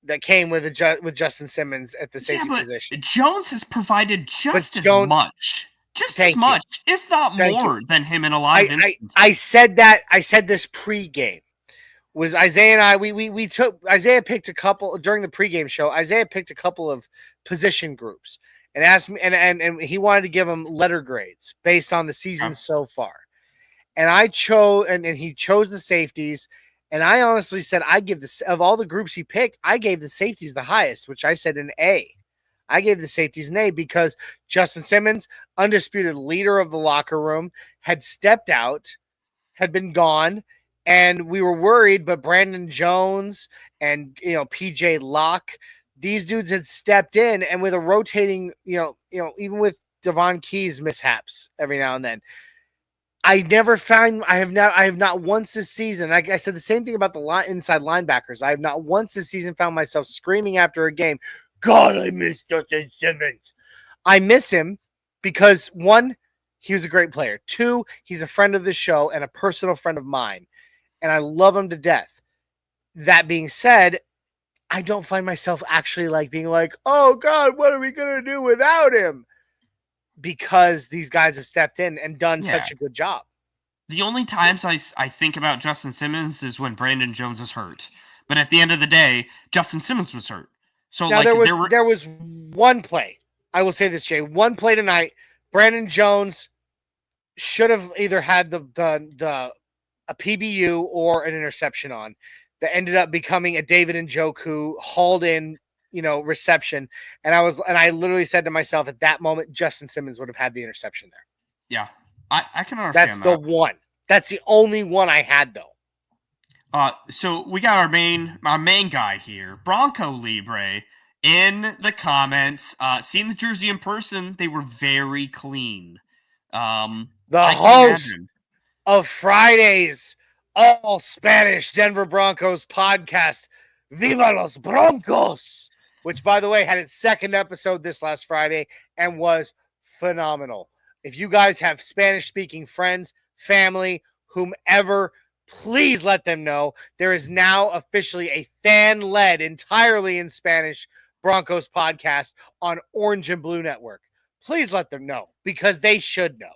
[SPEAKER 4] that came with Justin Simmons at the safety position.
[SPEAKER 1] Jones has provided just as much, if not more, than him in a lot of instances.
[SPEAKER 4] I said this pregame. Was Isaiah and I, we took, Isaiah picked a couple during the pregame show. Isaiah picked a couple of position groups and asked me, and he wanted to give them letter grades based on the season so far. And I chose, and he chose the safeties. And I honestly said, of all the groups he picked, I gave the safeties the highest, which I said an A. I gave the safeties an A because Justin Simmons, undisputed leader of the locker room, had stepped out, had been gone. And we were worried, but Brandon Jones and, PJ Locke, these dudes had stepped in, and with a rotating, even with Devon Key's mishaps every now and then, I have not once this season. I said the same thing about the inside linebackers. I have not once this season found myself screaming after a game, God, I miss Justin Simmons. I miss him because 1, he was a great player. 2, he's a friend of the show and a personal friend of mine. And I love him to death. That being said, I don't find myself actually being like, oh God, what are we going to do without him? Because these guys have stepped in and done such a good job.
[SPEAKER 1] The only times I think about Justin Simmons is when Brandon Jones is hurt. But at the end of the day, Justin Simmons was hurt. So
[SPEAKER 4] now there was one play. I will say this, Jay. One play tonight, Brandon Jones should have either had a PBU or an interception on that ended up becoming a David Njoku hauled in, reception. And I literally said to myself at that moment, Justin Simmons would have had the interception there.
[SPEAKER 1] Yeah, I can understand
[SPEAKER 4] That's the one. That's the only one I had though.
[SPEAKER 1] So we got our main guy here, Bronco Libre, in the comments. Seeing the jersey in person, they were very clean.
[SPEAKER 4] The host of Friday's all Spanish Denver Broncos podcast, Viva los Broncos, which, by the way, had its second episode this last Friday and was phenomenal. If you guys have Spanish-speaking friends, family, whomever, please let them know there is now officially a fan-led, entirely in Spanish, Broncos podcast on Orange and Blue Network. Please let them know because they should know.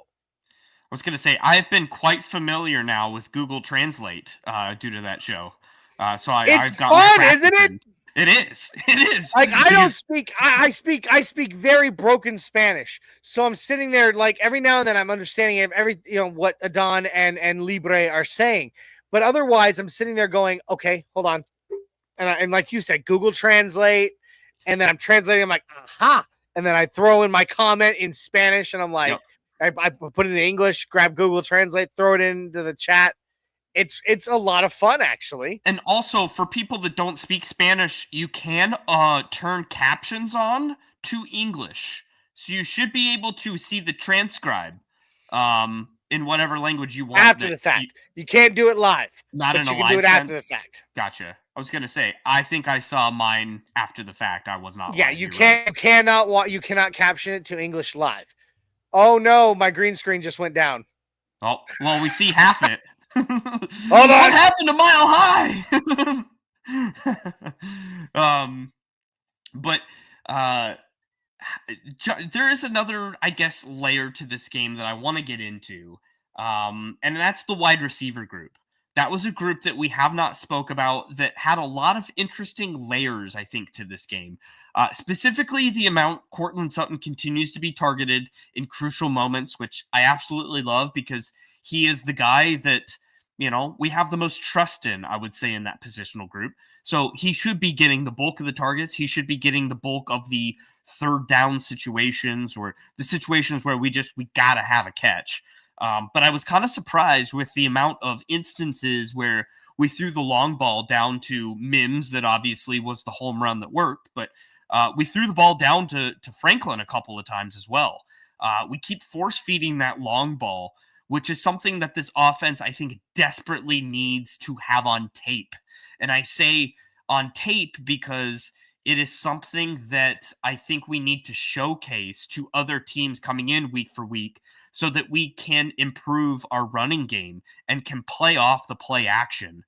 [SPEAKER 1] I was going to say, I've been quite familiar now with Google Translate due to that show. I've gotten
[SPEAKER 4] fun, isn't it?
[SPEAKER 1] It is. It is.
[SPEAKER 4] I speak very broken Spanish. So I'm sitting there every now and then I'm understanding what Adon and Libre are saying. But otherwise I'm sitting there going, okay, hold on. And like you said, Google Translate. And then I'm translating. I'm like, aha. And then I throw in my comment in Spanish and I'm like, yep. I put it in English, grab Google Translate, throw it into the chat. It's a lot of fun, actually.
[SPEAKER 1] And also, for people that don't speak Spanish, you can turn captions on to English. So you should be able to see the transcribe in whatever language you want.
[SPEAKER 4] After the fact. You can't do it live.
[SPEAKER 1] Not in a live.
[SPEAKER 4] You can do it after the fact.
[SPEAKER 1] Gotcha. I was going to say, I think I saw mine after the fact. I was not.
[SPEAKER 4] Yeah, you cannot caption it to English live. Oh, no, my green screen just went down.
[SPEAKER 1] Oh, well, we see half it.
[SPEAKER 4] Hold on.
[SPEAKER 1] What happened to Mile High? There is another, I guess, layer to this game that I want to get into, and that's the wide receiver group. That was a group that we have not spoke about that had a lot of interesting layers, I think, to this game. Specifically, the amount Courtland Sutton continues to be targeted in crucial moments, which I absolutely love because he is the guy that, we have the most trust in, I would say, in that positional group. So he should be getting the bulk of the targets. He should be getting the bulk of the third down situations or the situations where we got to have a catch. But I was kind of surprised with the amount of instances where we threw the long ball down to Mims that obviously was the home run that worked, but we threw the ball down to Franklin a couple of times as well. We keep force-feeding that long ball, which is something that this offense, I think, desperately needs to have on tape. And I say on tape because it is something that I think we need to showcase to other teams coming in week for week so that we can improve our running game and can play off the play action.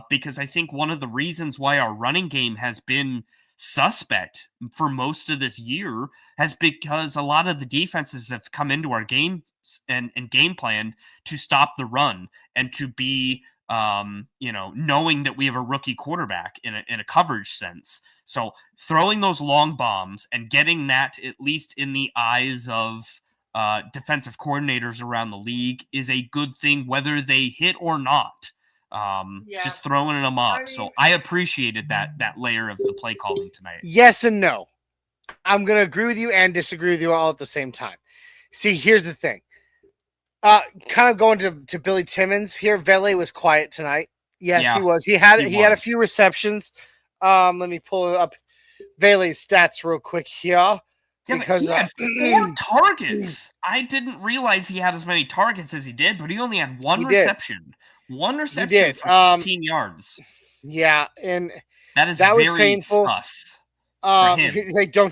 [SPEAKER 1] because I think one of the reasons why our running game has been suspect for most of this year has because a lot of the defenses have come into our game and game plan to stop the run and to be knowing that we have a rookie quarterback in a coverage sense. So throwing those long bombs and getting that, at least in the eyes of defensive coordinators around the league, is a good thing, whether they hit or not. Just throwing them up. So I appreciated that layer of the play calling tonight.
[SPEAKER 4] Yes and no. I'm going to agree with you and disagree with you all at the same time. See, here's the thing. Kind of going to Billy Timmons here. Vele was quiet tonight. Yes, he was. He had a few receptions. Let me pull up Vele's stats real quick here. Because
[SPEAKER 1] he had 4 targets. I didn't realize he had as many targets as he did, but he only had one reception. One reception for 16 yards.
[SPEAKER 4] Yeah, and
[SPEAKER 1] that was very painful. Sus.
[SPEAKER 4] Like, don't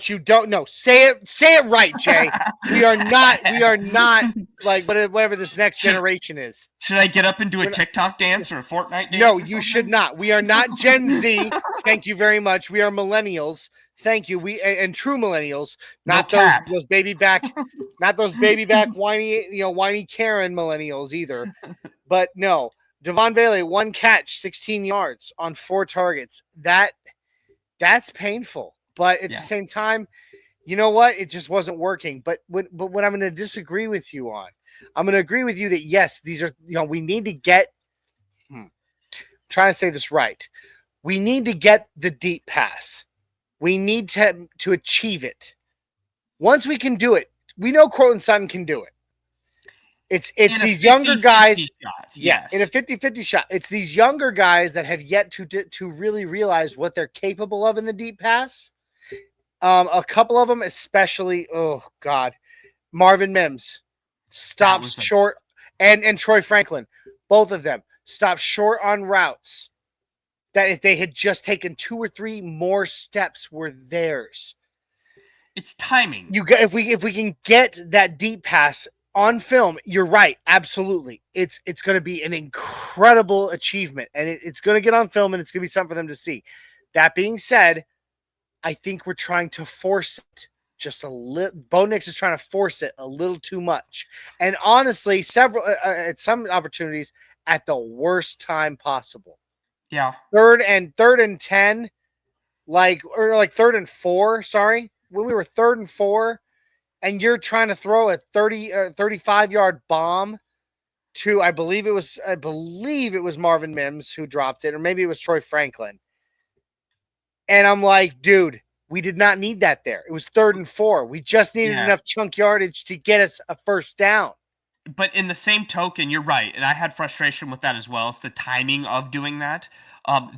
[SPEAKER 4] say it right, Jay. we are not like whatever this next generation is.
[SPEAKER 1] Should I get up and do a TikTok dance or a Fortnite dance?
[SPEAKER 4] No, you should not. We are not Gen Z. Thank you very much. We are millennials. Thank you. And true millennials, not those baby back, whiny Karen millennials either. But no, Devon Vele, 1 catch, 16 yards on 4 targets. That's painful. But at the same time, you know what? It just wasn't working. But what I'm going to disagree with you on, I'm going to agree with you that yes, these are, we need to get. I'm trying to say this right. We need to get the deep pass. We need to achieve it. Once we can do it, we know Cortland Sutton can do it. It's these younger guys. In a 50-50 shot. It's these younger guys that have yet to really realize what they're capable of in the deep pass. A couple of them, especially, oh God, Marvin Mims stops short, and Troy Franklin, both of them stopped short on routes that if they had just taken 2 or 3 more steps were theirs.
[SPEAKER 1] It's timing.
[SPEAKER 4] If we can get that deep pass on film, you're right, absolutely. It's going to be an incredible achievement, and it's going to get on film, and it's going to be something for them to see. That being said, I think we're trying to force it just a little. Bo Nix is trying to force it a little too much. And honestly, at some opportunities at the worst time possible.
[SPEAKER 1] Yeah.
[SPEAKER 4] Third and 10, like 3rd and 4, sorry. When we were 3rd and 4, and you're trying to throw a 35-yard bomb to, I believe it was Marvin Mims who dropped it, or maybe it was Troy Franklin. And I'm like, dude, we did not need that there. It was 3rd and 4. We just needed enough chunk yardage to get us a first down.
[SPEAKER 1] But in the same token, you're right. And I had frustration with that as well. It's the timing of doing that.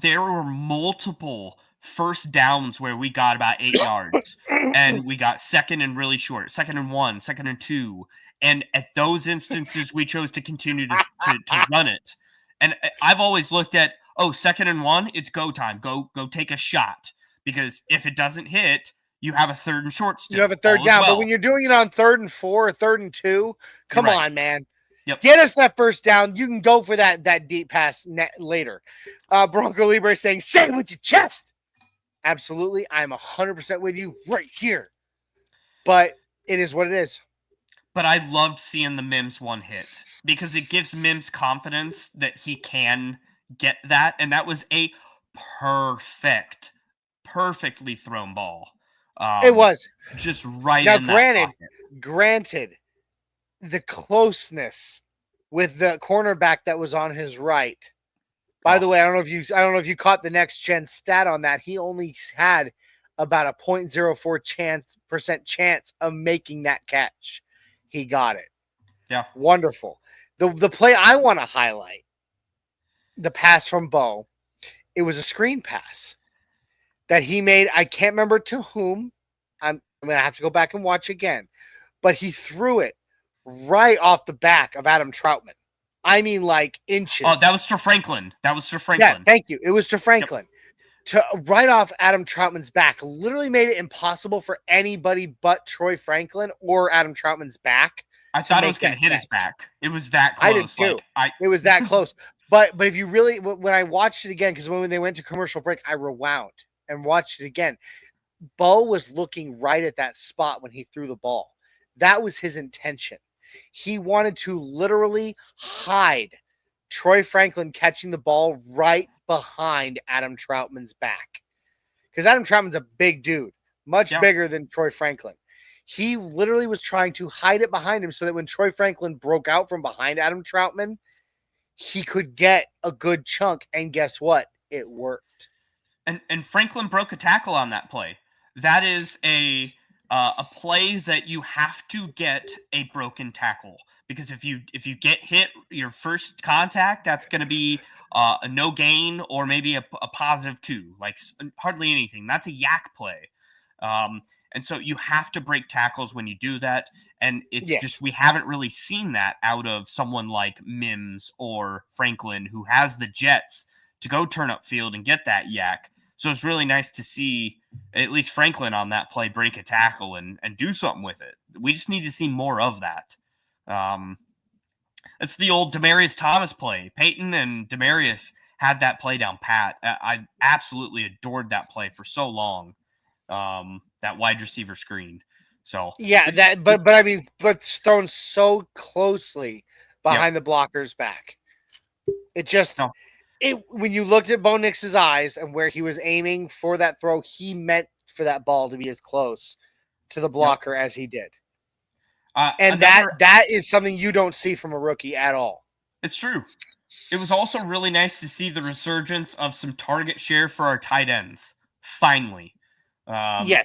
[SPEAKER 1] There were multiple first downs where we got about 8 yards and we got 2nd and really short, 2nd and 1, 2nd and 2. And at those instances, we chose to continue to run it. And I've always looked at, 2nd and 1, it's go time. Go take a shot. Because if it doesn't hit, you have a 3rd and short still.
[SPEAKER 4] You have a 3rd down. But when you're doing it on 3rd and 4 or 3rd and 2, come on, man.
[SPEAKER 1] Yep.
[SPEAKER 4] Get us that first down. You can go for that deep pass later. Bronco Libre saying, say it with your chest. Absolutely. I'm 100% with you right here. But it is what it is.
[SPEAKER 1] But I loved seeing the Mims one hit because it gives Mims confidence that he can get that. And that was a perfectly thrown ball.
[SPEAKER 4] It was.
[SPEAKER 1] Just right
[SPEAKER 4] now,
[SPEAKER 1] in that pocket.
[SPEAKER 4] Granted, the closeness with the cornerback that was on his right. By the way, I don't know if you caught the next gen stat on that. He only had about a 0.04% chance of making that catch. He got it.
[SPEAKER 1] Yeah.
[SPEAKER 4] Wonderful. The play I want to highlight, the pass from Bo, it was a screen pass that he made. I can't remember to whom. I'm going to have to go back and watch again. But he threw it right off the back of Adam Troutman. I mean, like inches.
[SPEAKER 1] Oh, that was to Franklin.
[SPEAKER 4] Yeah, thank you. It was to Franklin. Yep. To right off Adam Troutman's back. Literally made it impossible for anybody but Troy Franklin or Adam Troutman's back.
[SPEAKER 1] I thought it was going to hit his back. It was that close.
[SPEAKER 4] I did too. It was that close. But if you really, when I watched it again, because when they went to commercial break, I rewound and watched it again. Bo was looking right at that spot when he threw the ball. That was his intention. He wanted to literally hide Troy Franklin catching the ball right behind Adam Troutman's back. Because Adam Troutman's a big dude, much bigger than Troy Franklin. He literally was trying to hide it behind him so that when Troy Franklin broke out from behind Adam Troutman, he could get a good chunk. And guess what? It worked.
[SPEAKER 2] And Franklin broke a tackle on that play. That is a play that you have to get a broken tackle, because if you get hit your first contact, that's going to be a no gain or maybe a positive 2, like hardly anything. That's a yak play. And so you have to break tackles when you do that. And it's just, we haven't really seen that out of someone like Mims or Franklin, who has the jets to go turn up field and get that yak. So it's really nice to see at least Franklin on that play break a tackle and do something with it. We just need to see more of that. It's the old Demaryius Thomas play. Peyton and Demaryius had that play down pat. I absolutely adored that play for so long. That wide receiver screen. So
[SPEAKER 4] yeah, but I mean, but thrown so closely behind the blocker's back. It just when you looked at Bo Nix's eyes and where he was aiming for that throw, he meant for that ball to be as close to the blocker as he did. And that is something you don't see from a rookie at all.
[SPEAKER 2] It's true. It was also really nice to see the resurgence of some target share for our tight ends. Finally.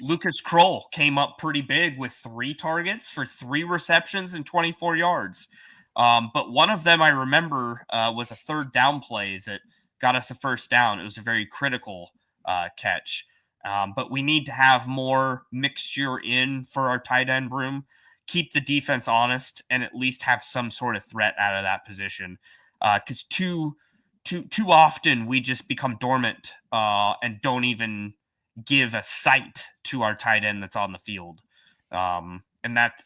[SPEAKER 2] Lucas Kroll came up pretty big with 3 targets for 3 receptions and 24 yards. But one of them I remember was a 3rd down play that got us a 1st down. It was a very critical catch. But we need to have more mixture in for our tight end room, keep the defense honest, and at least have some sort of threat out of that position. Because too often we just become dormant and don't even give a sight to our tight end that's on the field. And that,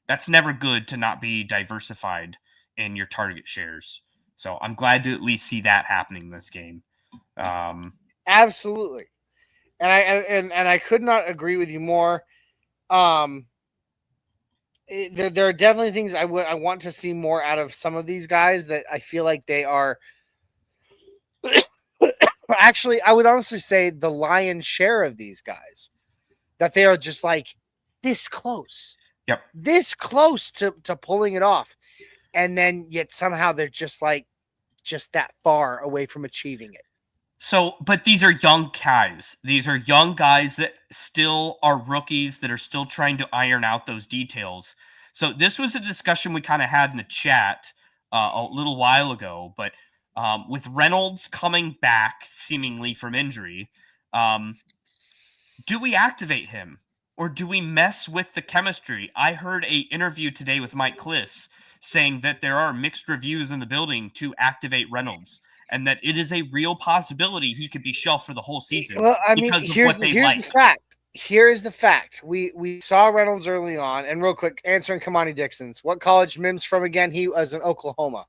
[SPEAKER 2] that's never good to not be diversified in your target shares. So I'm glad to at least see that happening this game.
[SPEAKER 4] Absolutely. And I could not agree with you more. There are definitely things I want to see more out of some of these guys that I feel like they are actually, I would honestly say the lion's share of these guys, that they are just like this close.
[SPEAKER 2] Yep.
[SPEAKER 4] This close to pulling it off. And then yet somehow they're just that far away from achieving it.
[SPEAKER 2] So, but these are young guys. These are young guys that still are rookies that are still trying to iron out those details. So this was a discussion we kind of had in the chat a little while ago, but with Reynolds coming back seemingly from injury, do we activate him or do we mess with the chemistry? I heard an interview today with Mike Kliss saying that there are mixed reviews in the building to activate Reynolds, and that it is a real possibility he could be shelved for the whole season.
[SPEAKER 4] Well, I mean, here's the fact. Here is the fact. We saw Reynolds early on, and real quick, answering Kamani Dixon's. What college Mims from again? He was in Oklahoma.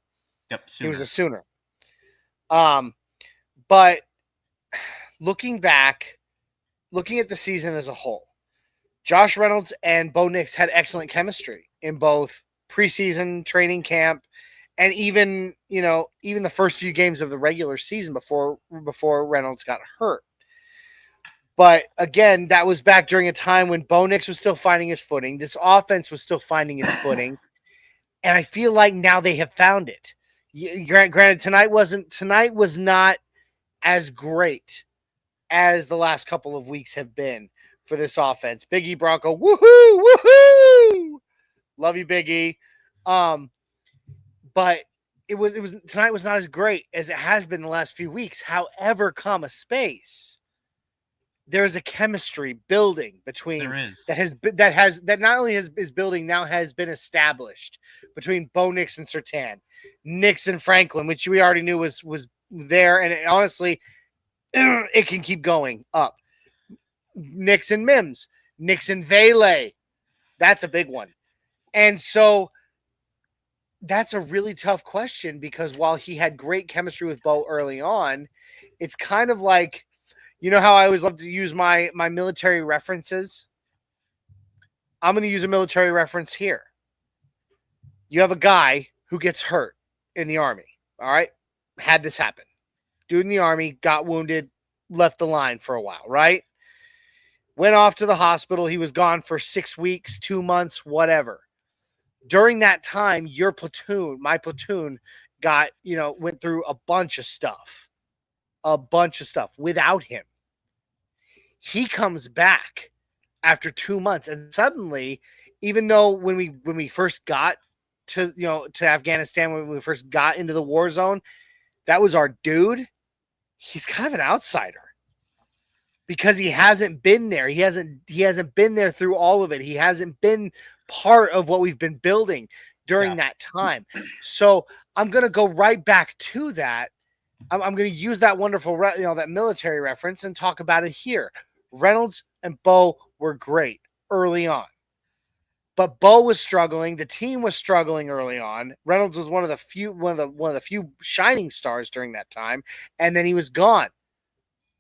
[SPEAKER 2] Yep,
[SPEAKER 4] Sooner. He was a Sooner. But looking back, looking at the season as a whole, Josh Reynolds and Bo Nix had excellent chemistry in both preseason, training camp, and even the first few games of the regular season before Reynolds got hurt. But again, that was back during a time when Bo Nix was still finding his footing. This offense was still finding its footing. And I feel like now they have found it. Granted, tonight was not as great as the last couple of weeks have been for this offense. Big E Bronco, woohoo, woohoo! Love you, Big E. But it was tonight was not as great as it has been the last few weeks. However, there is a chemistry building between that not only is building now has been established between Bo Nix and Surtain, Nix and Franklin, which we already knew was there, and honestly, it can keep going up. Nix and Mims, Nix and Vele, that's a big one. And so That's a really tough question because while he had great chemistry with Bo early on, it's kind of like, you know how I always love to use my military references? I'm going to use a military reference here. You have a guy who gets hurt in the Army, all right? Had this happen. Dude in the Army, got wounded, left the line for a while, right? Went off to the hospital. He was gone for 6 weeks, 2 months, whatever. During that time, your platoon, my platoon, went through a bunch of stuff without him. He comes back after 2 months, and suddenly, even though when we first got to Afghanistan, when we first got into the war zone, that was our dude. He's kind of an outsider because he hasn't been there. He hasn't been there through all of it. He hasn't been part of what we've been building during that time. So I'm going to go right back to that. I'm going to use that wonderful, that military reference and talk about it here. Reynolds and Bo were great early on, but Bo was struggling. The team was struggling early on. Reynolds was one of the few shining stars during that time, and then he was gone.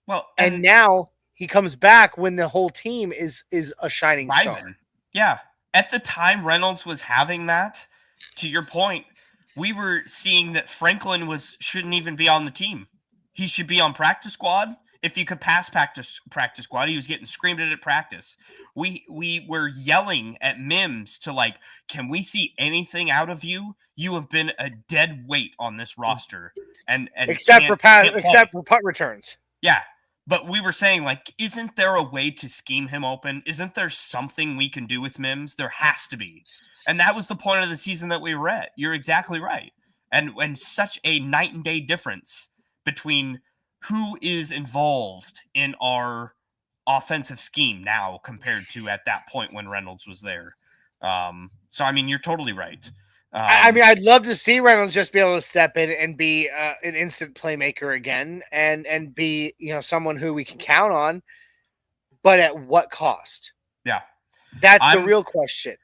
[SPEAKER 4] Well, and now he comes back when the whole team is a shining star.
[SPEAKER 2] Yeah. At the time Reynolds was having that, to your point, we were seeing that Franklin shouldn't even be on the team. He should be on practice squad. If you could pass practice squad, he was getting screamed at practice. We were yelling at Mims to can we see anything out of you? You have been a dead weight on this roster, and
[SPEAKER 4] except for punt returns.
[SPEAKER 2] Yeah. But we were saying, isn't there a way to scheme him open? Isn't there something we can do with Mims? There has to be. And that was the point of the season that we were at. You're exactly right. And such a night and day difference between who is involved in our offensive scheme now compared to at that point when Reynolds was there. So, I mean, you're totally right.
[SPEAKER 4] I'd love to see Reynolds just be able to step in and be an instant playmaker again, and be someone who we can count on, but at what cost?
[SPEAKER 2] Yeah,
[SPEAKER 4] that's the real question.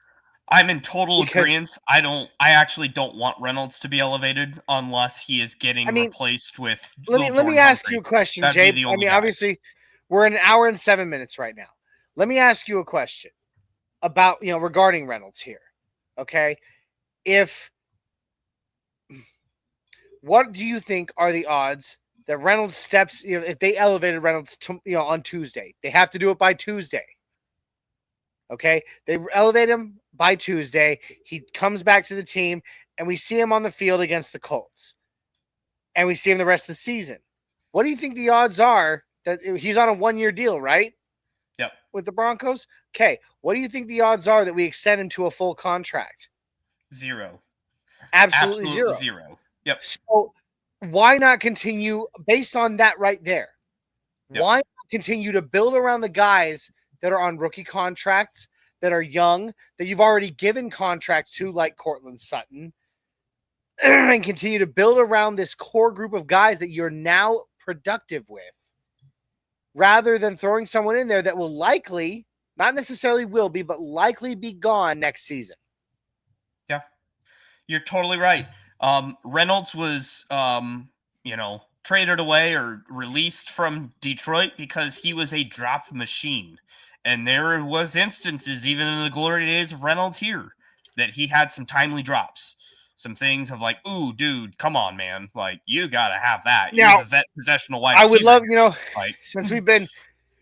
[SPEAKER 2] I'm in total agreement. I actually don't want Reynolds to be elevated unless he is getting replaced with.
[SPEAKER 4] Let me ask you a question, Jay. Obviously, we're in an hour and 7 minutes right now. Let me ask you a question about regarding Reynolds here. Okay. What do you think are the odds that Reynolds steps, if they elevated Reynolds on Tuesday? They have to do it by Tuesday. Okay? They elevate him by Tuesday. He comes back to the team, and we see him on the field against the Colts. And we see him the rest of the season. What do you think the odds are that he's on a 1-year deal, right?
[SPEAKER 2] Yep.
[SPEAKER 4] With the Broncos? Okay. What do you think the odds are that we extend him to a full contract?
[SPEAKER 2] 0.
[SPEAKER 4] Absolutely
[SPEAKER 2] zero. Yep.
[SPEAKER 4] So why not continue based on that right there? Yep. Why not continue to build around the guys that are on rookie contracts, that are young, that you've already given contracts to, like Courtland Sutton, and continue to build around this core group of guys that you're now productive with, rather than throwing someone in there that will likely, not necessarily will be, but likely be gone next season?
[SPEAKER 2] Yeah, you're totally right. Reynolds was, traded away or released from Detroit because he was a drop machine. And there was instances, even in the glory days of Reynolds here, that he had some timely drops. Some things of ooh, dude, come on, man. You got to have that.
[SPEAKER 4] Now,
[SPEAKER 2] you're the vet possessional wide
[SPEAKER 4] I would love,
[SPEAKER 2] like,
[SPEAKER 4] since we've been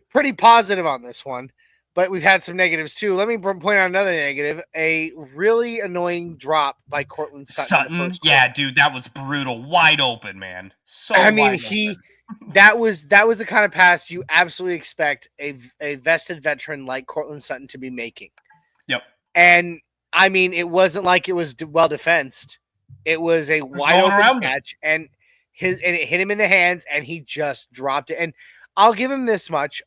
[SPEAKER 4] pretty positive on this one, but we've had some negatives too. Let me point out another negative: a really annoying drop by Courtland Sutton.
[SPEAKER 2] Yeah, dude, that was brutal, wide open, man.
[SPEAKER 4] That was the kind of pass you absolutely expect a vested veteran like Courtland Sutton to be making.
[SPEAKER 2] Yep.
[SPEAKER 4] And it wasn't like it was well defensed. It was a wide open catch, and it hit him in the hands, and he just dropped it. And I'll give him this much.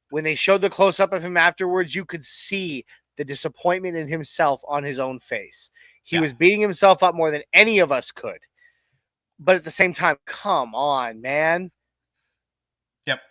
[SPEAKER 4] When they showed the close-up of him afterwards, you could see the disappointment in himself on his own face. He was beating himself up more than any of us could. But at the same time, come on, man.
[SPEAKER 2] Yep.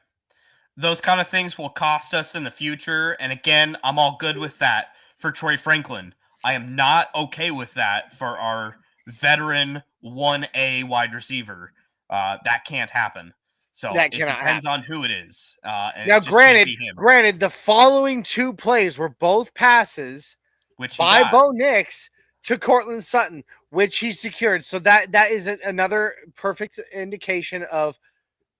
[SPEAKER 2] Those kind of things will cost us in the future. And again, I'm all good with that for Troy Franklin. I am not okay with that for our veteran 1A wide receiver. That can't happen. So
[SPEAKER 4] That
[SPEAKER 2] it
[SPEAKER 4] cannot
[SPEAKER 2] depends
[SPEAKER 4] happen.
[SPEAKER 2] on who it is. And
[SPEAKER 4] Now,
[SPEAKER 2] it just can't be him,
[SPEAKER 4] granted, the following two plays were both passes
[SPEAKER 2] which
[SPEAKER 4] by Bo Nix to Cortland Sutton, which he secured. So that is another perfect indication of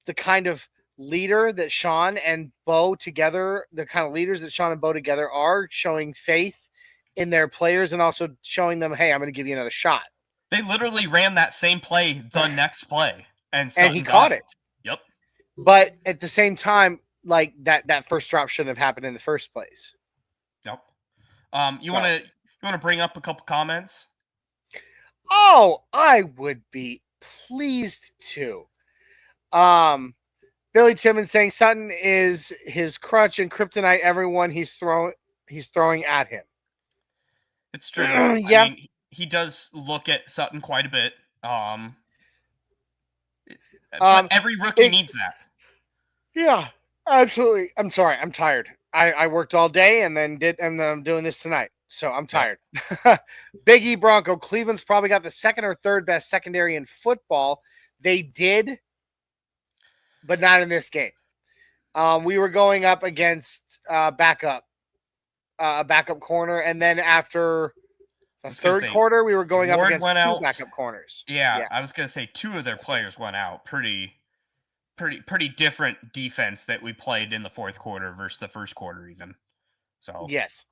[SPEAKER 4] the kind of leader that Sean and Bo together, the kind of leaders that Sean and Bo together are, showing faith in their players and also showing them, hey, I'm going to give you another shot.
[SPEAKER 2] They literally ran that same play the next play, and
[SPEAKER 4] he caught it.
[SPEAKER 2] Yep.
[SPEAKER 4] But at the same time, like that first drop shouldn't have happened in the first place.
[SPEAKER 2] Yep. You want to bring up a couple comments?
[SPEAKER 4] Oh, I would be pleased to. Billy Timmons saying Sutton is his crutch and kryptonite. Everyone he's throwing at him.
[SPEAKER 2] It's true.
[SPEAKER 4] Yeah.
[SPEAKER 2] I mean, he does look at Sutton quite a bit. But every rookie needs that. Yeah,
[SPEAKER 4] absolutely. I'm sorry. I'm tired. I worked all day and then I'm doing this tonight. So I'm tired. Big E Bronco. Cleveland's probably got the second or third best secondary in football. They did, but not in this game. We were going up against a backup corner, and then after the third quarter, we were going up against two backup corners.
[SPEAKER 2] Yeah, I was going to say two of their players went out. Pretty different defense that we played in the fourth quarter versus the first quarter even. So
[SPEAKER 4] yes.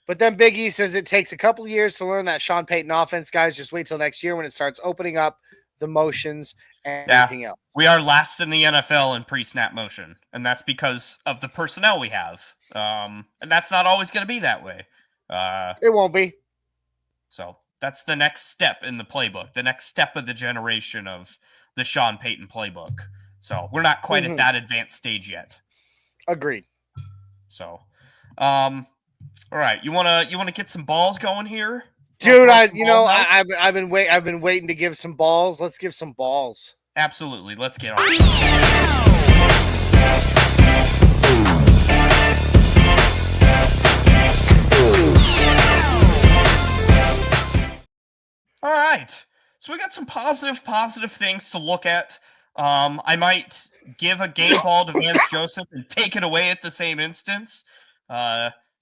[SPEAKER 4] But then Big E says it takes a couple of years to learn that Sean Payton offense, guys. Just wait till next year when it starts opening up the motions and everything else.
[SPEAKER 2] We are last in the NFL in pre-snap motion, and that's because of the personnel we have. And that's not always going to be that way.
[SPEAKER 4] It won't be.
[SPEAKER 2] So that's the next step in the playbook, the next step of the generation of the Sean Payton playbook. So we're not quite at that advanced stage yet.
[SPEAKER 4] Agreed.
[SPEAKER 2] So, all right, you wanna get some balls going here,
[SPEAKER 4] dude? I've been waiting to give some balls. Let's give some balls.
[SPEAKER 2] Absolutely, let's get on. All right, so we got some positive things to look at. I might give a game ball to Vance Joseph and take it away at the same instance,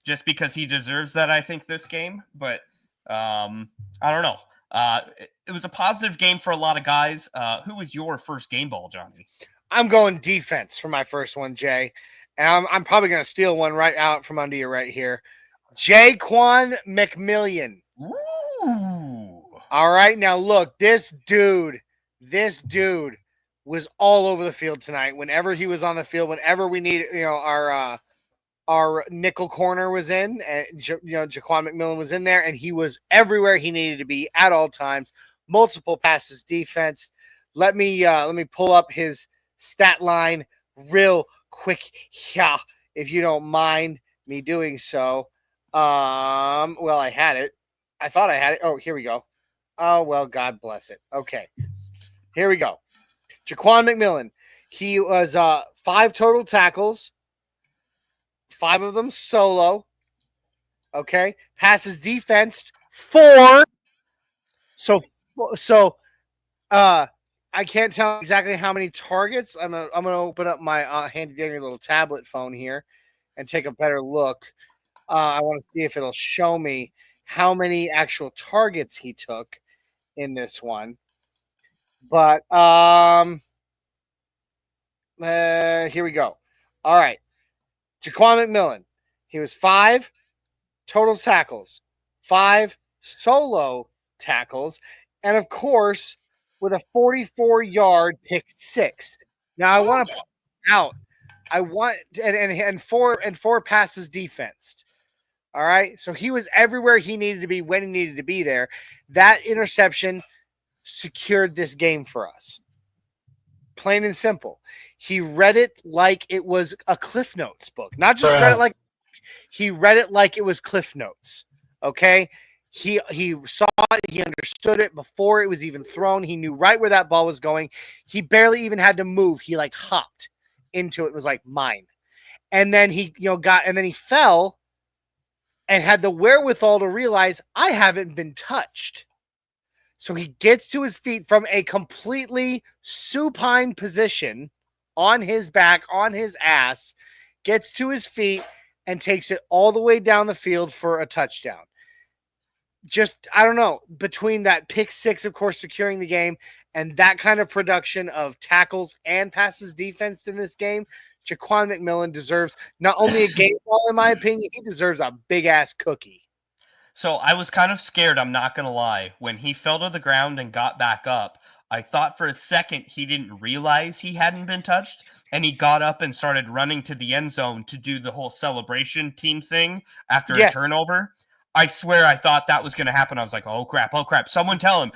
[SPEAKER 2] just because he deserves that, I think, this game. But I don't know. It was a positive game for a lot of guys. Who was your first game ball, Johnny?
[SPEAKER 4] I'm going defense for my first one, Jay. And I'm probably going to steal one right out from under you right here. Jaquan McMillian.
[SPEAKER 2] Ooh.
[SPEAKER 4] All right, now look, this dude was all over the field tonight. Whenever he was on the field, whenever we needed, our nickel corner was in, and Jaquan McMillian was in there, and he was everywhere he needed to be at all times. Multiple passes, defense. Let me pull up his stat line real quick, yeah, if you don't mind me doing so. Well, I had it. I thought I had it. Oh, here we go. Oh, well, God bless it. Okay, here we go. Jaquan McMillian. He was 5 total tackles, 5 of them solo. Okay, passes defense 4. So I can't tell exactly how many targets. I'm gonna open up my handy dandy little tablet phone here and take a better look. I want to see if it'll show me how many actual targets he took in this one. But here we go. All right. Jaquan McMillian. He was 5 total tackles, 5 solo tackles, and of course, with a 44-yard pick 6. Now I want to point out, and four passes defensed. All right. So he was everywhere he needed to be when he needed to be there. That interception secured this game for us. Plain and simple. He read it like it was a Cliff Notes book. Not just read it like he read it like it was Cliff Notes. Okay? He saw it, he understood it before it was even thrown. He knew right where that ball was going. He barely even had to move. He like hopped into it. It was like mine. And then he, he fell and had the wherewithal to realize I haven't been touched. So he gets to his feet from a completely supine position on his back, on his ass, gets to his feet and takes it all the way down the field for a touchdown. Just, I don't know, between that pick six, of course, securing the game, and that kind of production of tackles and passes defense in this game, Jaquan McMillan deserves not only a game ball, in my opinion, he deserves a big-ass cookie.
[SPEAKER 2] So I was kind of scared, I'm not going to lie. When he fell to the ground and got back up, I thought for a second he didn't realize he hadn't been touched, and he got up and started running to the end zone to do the whole celebration team thing after a turnover. I swear I thought that was going to happen. I was like, oh, crap. Someone tell him.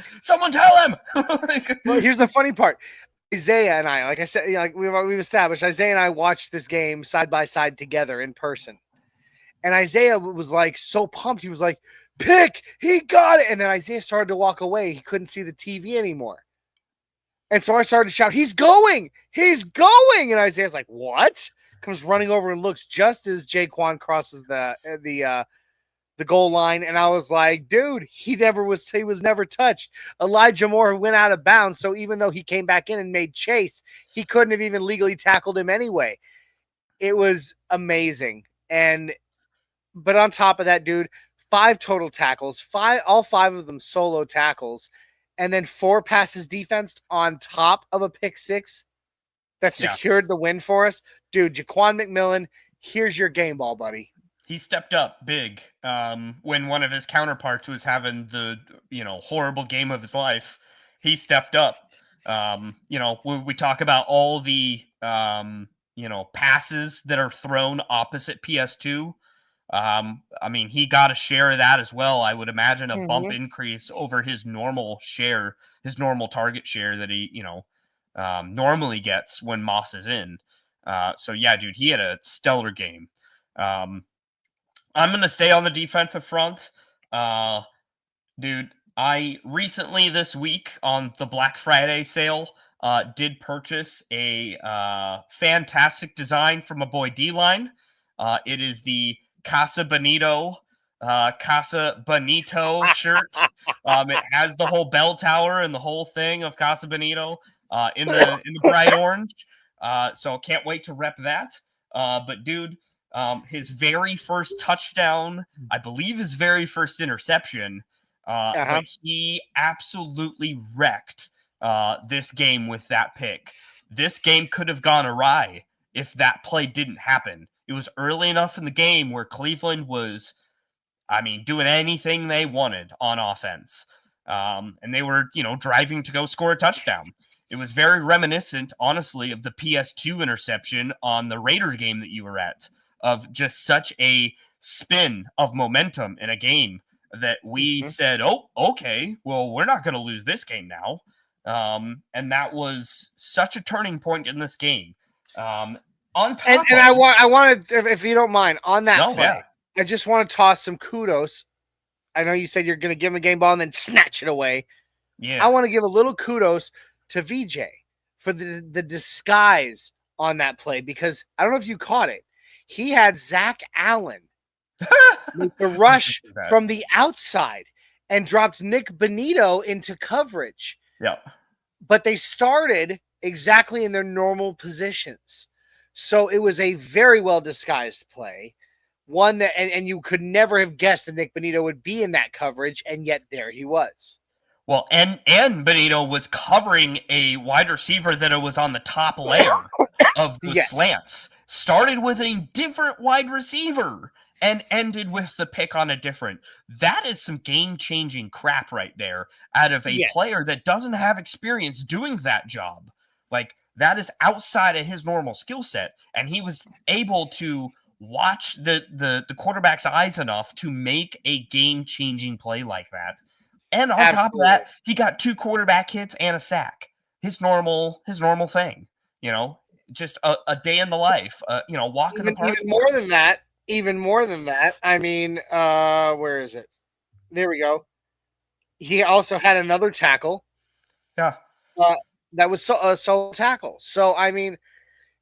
[SPEAKER 2] Well,
[SPEAKER 4] here's the funny part. Isaiah and I, like I said, like we've established, Isaiah and I watched this game side by side together in person. And Isaiah was like so pumped. He was like, pick, he got it. And then Isaiah started to walk away. He couldn't see the TV anymore. And so I started to shout, he's going. And Isaiah's like, what? Comes running over and looks just as Jaquan crosses the goal line. And I was like, dude, he was never touched. Elijah Moore went out of bounds. So even though he came back in and made chase, he couldn't have even legally tackled him anyway. It was amazing. But on top of that, dude, 5 total tackles, all 5 of them solo tackles, and then 4 passes defense on top of a pick six that secured the win for us. Dude, Jaquan McMillan, here's your game ball, buddy.
[SPEAKER 2] He stepped up big when one of his counterparts was having the, horrible game of his life. He stepped up. We talk about all the, passes that are thrown opposite PS2. He got a share of that as well. I would imagine a bump increase over his normal share, his normal target share that he, normally gets when Moss is in. So yeah, dude, he had a stellar game. I'm going to stay on the defensive front. Dude, I recently this week on the Black Friday sale did purchase a fantastic design from a boy D-Line. It is the Casa Bonito shirt. It has the whole bell tower and the whole thing of Casa Bonito in the bright orange. So can't wait to rep that. But dude, his very first touchdown, I believe his very first interception, but he absolutely wrecked this game with that pick. This game could have gone awry if that play didn't happen. It was early enough in the game where Cleveland was, doing anything they wanted on offense. And they were, driving to go score a touchdown. It was very reminiscent, honestly, of the PS2 interception on the Raider game that you were at, of just such a spin of momentum in a game that we said, oh, okay, well, we're not going to lose this game now. And that was such a turning point in this game. On top
[SPEAKER 4] and I want to, if you don't mind, on that play, I just want to toss some kudos. I know you said you're going to give him a game ball and then snatch it away.
[SPEAKER 2] Yeah,
[SPEAKER 4] I want to give a little kudos to VJ for the disguise on that play, because I don't know if you caught it. He had Zach Allen make the rush from the outside and dropped Nick Bonito into coverage.
[SPEAKER 2] Yeah,
[SPEAKER 4] but they started exactly in their normal positions. So it was a very well disguised play, one that, and you could never have guessed that Nick Bonito would be in that coverage, and yet there he was.
[SPEAKER 2] Well, and Bonito was covering a wide receiver that was on the top layer of the slants. Started with a different wide receiver and ended with the pick on a different. That is some game-changing crap right there out of a player that doesn't have experience doing that job. Like, that is outside of his normal skill set, and he was able to watch the quarterback's eyes enough to make a game-changing play like that. And on top of that, he got 2 quarterback hits and a sack. His normal thing, just a day in the life, walking the park.
[SPEAKER 4] Even more than that. Where is it? There we go. He also had another tackle.
[SPEAKER 2] Yeah.
[SPEAKER 4] That was a solo tackle. So,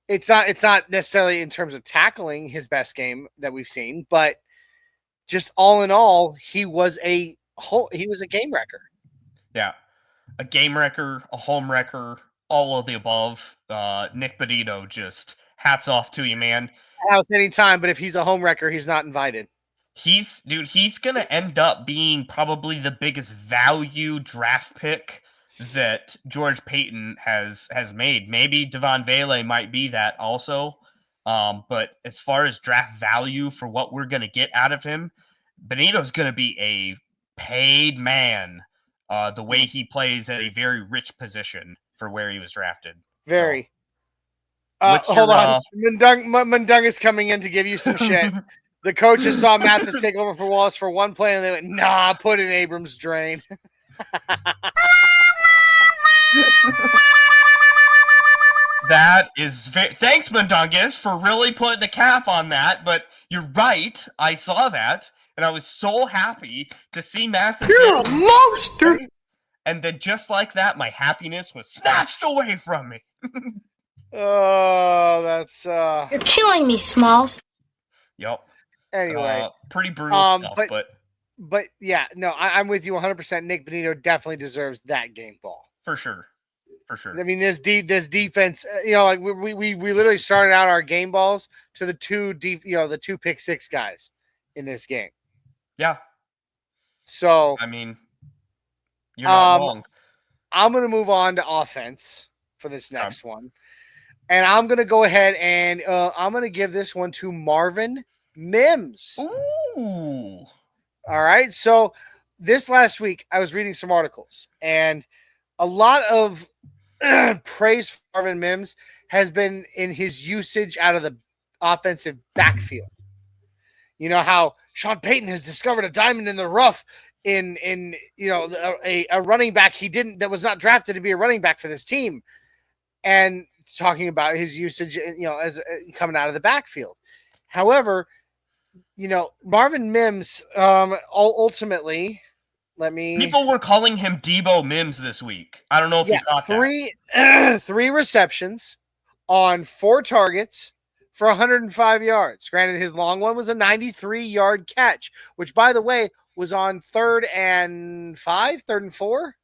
[SPEAKER 4] it's not necessarily in terms of tackling his best game that we've seen, but just all in all, he was a game wrecker.
[SPEAKER 2] Yeah. A game wrecker, a home wrecker, all of the above. Nick Benito, just hats off to you, man.
[SPEAKER 4] House anytime, but if he's a home wrecker, he's not invited.
[SPEAKER 2] He's going to end up being probably the biggest value draft pick that George Payton has made. Maybe Devon Vele might be that also. But as far as draft value for what we're going to get out of him, Benito's going to be a paid man. The way he plays at a very rich position for where he was drafted.
[SPEAKER 4] Very. Hold on. Mundung is coming in to give you some shit. The coaches saw Mathis take over for Wallace for one play, and they went, nah, put in Abrams' drain.
[SPEAKER 2] That is thanks, Mundungus, for really putting a cap on that. But you're right. I saw that, and I was so happy to see Mathis.
[SPEAKER 3] You're a monster!
[SPEAKER 2] And then just like that, my happiness was snatched away from me.
[SPEAKER 4] Oh, that's...
[SPEAKER 5] You're killing me, Smalls.
[SPEAKER 2] Yep.
[SPEAKER 4] Anyway.
[SPEAKER 2] Pretty brutal stuff,
[SPEAKER 4] but yeah, no, I'm with you 100%. Nick Benito definitely deserves that game ball.
[SPEAKER 2] For sure.
[SPEAKER 4] I mean, this defense, like we literally started out our game balls to the two pick six guys in this game.
[SPEAKER 2] Yeah.
[SPEAKER 4] So,
[SPEAKER 2] I mean, you're not wrong.
[SPEAKER 4] I'm going to move on to offense for this next one. And I'm going to go ahead and I'm going to give this one to Marvin Mims.
[SPEAKER 2] Ooh.
[SPEAKER 4] All right. So this last week, I was reading some articles, and a lot of praise for Marvin Mims has been in his usage out of the offensive backfield. You know how Sean Payton has discovered a diamond in the rough in a running back that was not drafted to be a running back for this team, and talking about his usage, as coming out of the backfield. However, Marvin Mims, ultimately,
[SPEAKER 2] people were calling him Debo Mims this week. I don't know if you caught that.
[SPEAKER 4] 3 receptions on 4 targets for 105 yards. Granted, his long one was a 93-yard catch, which, by the way, was on 3rd and 4.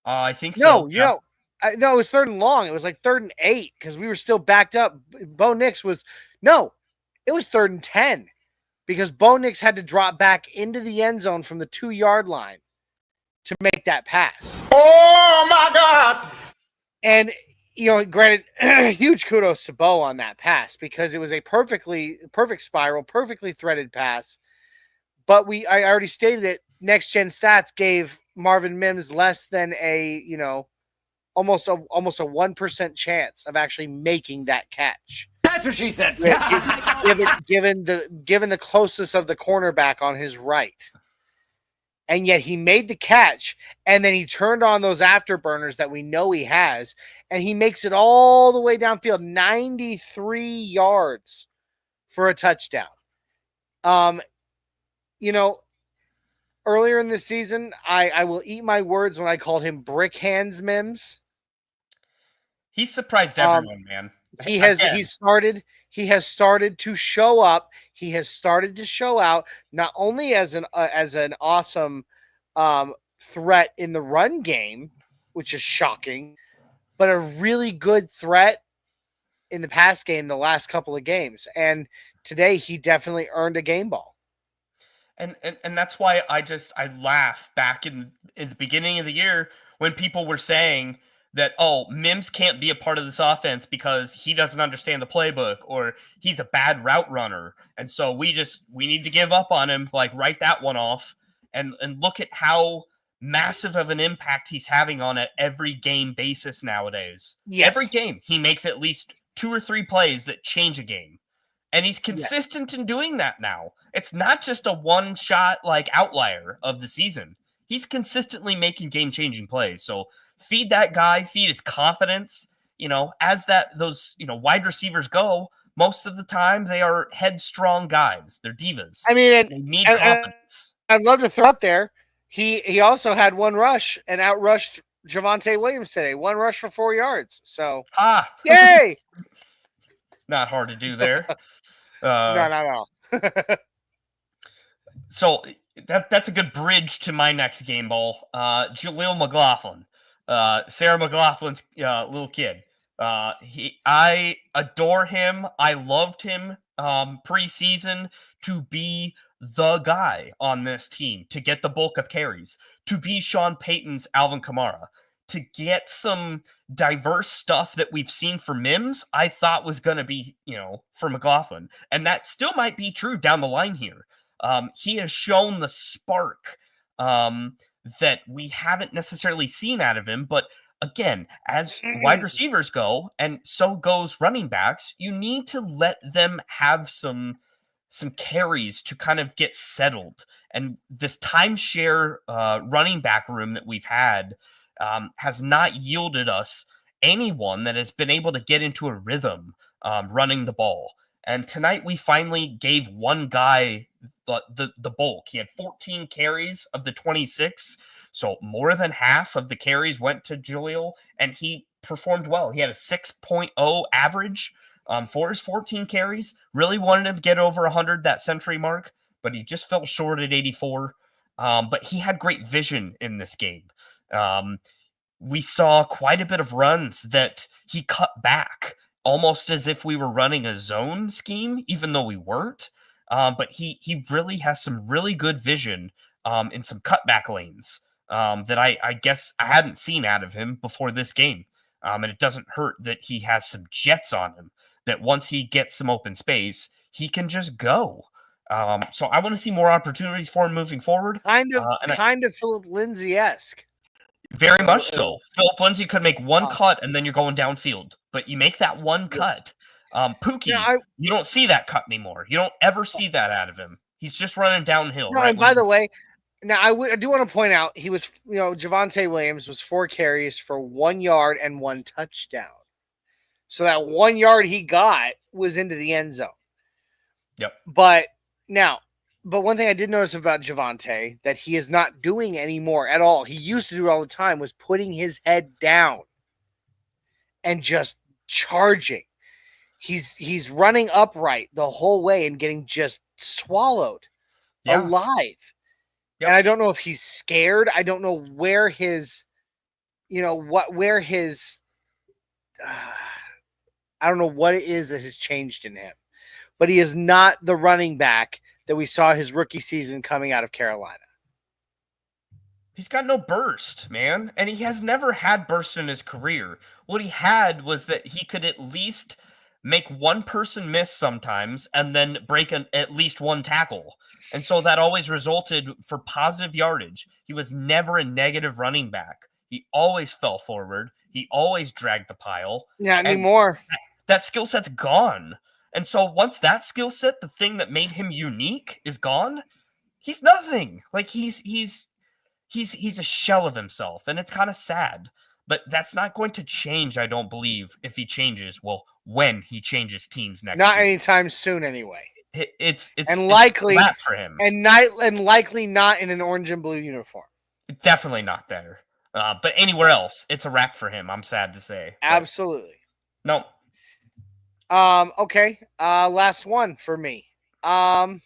[SPEAKER 2] I think so.
[SPEAKER 4] No, it was 3rd and long. It was like 3rd and 8 because we were still backed up. Bo Nix was it was 3rd and 10 because Bo Nix had to drop back into the end zone from the 2-yard line to make that pass.
[SPEAKER 3] Oh my God!
[SPEAKER 4] And granted, huge kudos to Bo on that pass because it was a perfect spiral, perfectly threaded pass. But I already stated it. Next Gen Stats gave Marvin Mims less than almost a 1% chance of actually making that catch.
[SPEAKER 6] That's what she said.
[SPEAKER 4] given the closest of the cornerback on his right. And yet he made the catch, and then he turned on those afterburners that we know he has, and he makes it all the way downfield, 93 yards for a touchdown. Earlier in the season, I will eat my words when I called him Brick Hands Mims.
[SPEAKER 2] He's surprised everyone, man.
[SPEAKER 4] He has started to show up. He has started to show out not only as an awesome threat in the run game, which is shocking, but a really good threat in the pass game the last couple of games. And today he definitely earned a game ball.
[SPEAKER 2] And that's why I laugh back in the beginning of the year when people were saying that, Mims can't be a part of this offense because he doesn't understand the playbook or he's a bad route runner. And so we need to give up on him, write that one off and look at how massive of an impact he's having on an every game basis nowadays.
[SPEAKER 4] Yes.
[SPEAKER 2] Every game he makes at least 2 or 3 plays that change a game. And he's consistent in doing that now. It's not just a one-shot outlier of the season. He's consistently making game-changing plays. So feed that guy, feed his confidence. As those wide receivers go, most of the time they are headstrong guys. They're divas.
[SPEAKER 4] I mean,
[SPEAKER 2] they need confidence.
[SPEAKER 4] I'd love to throw out there. He also had 1 rush and outrushed Javonte Williams today. 1 rush for 4 yards. So
[SPEAKER 2] yay!
[SPEAKER 4] Not
[SPEAKER 2] hard to do there.
[SPEAKER 4] No.
[SPEAKER 2] So that's a good bridge to my next game ball. Jaleel McLaughlin, Sarah McLaughlin's little kid. I adore him. I loved him preseason to be the guy on this team, to get the bulk of carries, to be Sean Payton's Alvin Kamara, to get some diverse stuff that we've seen for Mims. I thought was going to be, for McLaughlin, and that still might be true down the line here. He has shown the spark that we haven't necessarily seen out of him. But again, as wide receivers go, and so goes running backs, you need to let them have some carries to kind of get settled. And this timeshare running back room that we've had has not yielded us anyone that has been able to get into a rhythm running the ball. And tonight we finally gave one guy the bulk. He had 14 carries of the 26, so more than half of the carries went to Jaleel, and he performed well. He had a 6.0 average for his 14 carries. Really wanted him to get over 100, that century mark, but he just fell short at 84. But he had great vision in this game. We saw quite a bit of runs that he cut back, almost as if we were running a zone scheme, even though we weren't. But he really has some really good vision in some cutback lanes that I guess I hadn't seen out of him before this game. And it doesn't hurt that he has some jets on him, that once he gets some open space, he can just go. So I want to see more opportunities for him moving forward.
[SPEAKER 4] Kind of Philip Lindsay-esque.
[SPEAKER 2] Very much so. Philip Lindsay could make one cut and then you're going downfield. But you make that one cut. Pookie, you don't see that cut anymore. You don't ever see that out of him. He's just running downhill.
[SPEAKER 4] No,
[SPEAKER 2] right?
[SPEAKER 4] And by the way, now I do want to point out, he was, Javonte Williams was 4 carries for 1 yard and 1 touchdown. So that 1 yard he got was into the end zone.
[SPEAKER 2] Yep.
[SPEAKER 4] But one thing I did notice about Javonte that he is not doing anymore at all, he used to do it all the time, was putting his head down and just charging. He's running upright the whole way and getting just swallowed alive. Yep. And I don't know if he's scared. I don't know where his, I don't know what it is that has changed in him. But he is not the running back that we saw his rookie season coming out of Carolina.
[SPEAKER 2] He's got no burst, man. And he has never had burst in his career. What he had was that he could at least make one person miss sometimes and then break at least one tackle. And so that always resulted for positive yardage. He was never a negative running back. He always fell forward. He always dragged the pile.
[SPEAKER 4] Not anymore.
[SPEAKER 2] That skill set's gone. And so once that skill set, the thing that made him unique, is gone, he's nothing. Like he's a shell of himself, and it's kind of sad. But that's not going to change, I don't believe, if he changes. Well, when he changes teams next
[SPEAKER 4] not
[SPEAKER 2] year.
[SPEAKER 4] Anytime soon, anyway.
[SPEAKER 2] It's
[SPEAKER 4] likely
[SPEAKER 2] flat for him,
[SPEAKER 4] and likely not in an orange and blue uniform.
[SPEAKER 2] Definitely not there. But anywhere else, it's a wrap for him. I'm sad to say.
[SPEAKER 4] Absolutely.
[SPEAKER 2] No.
[SPEAKER 4] Okay. Last one for me. I'm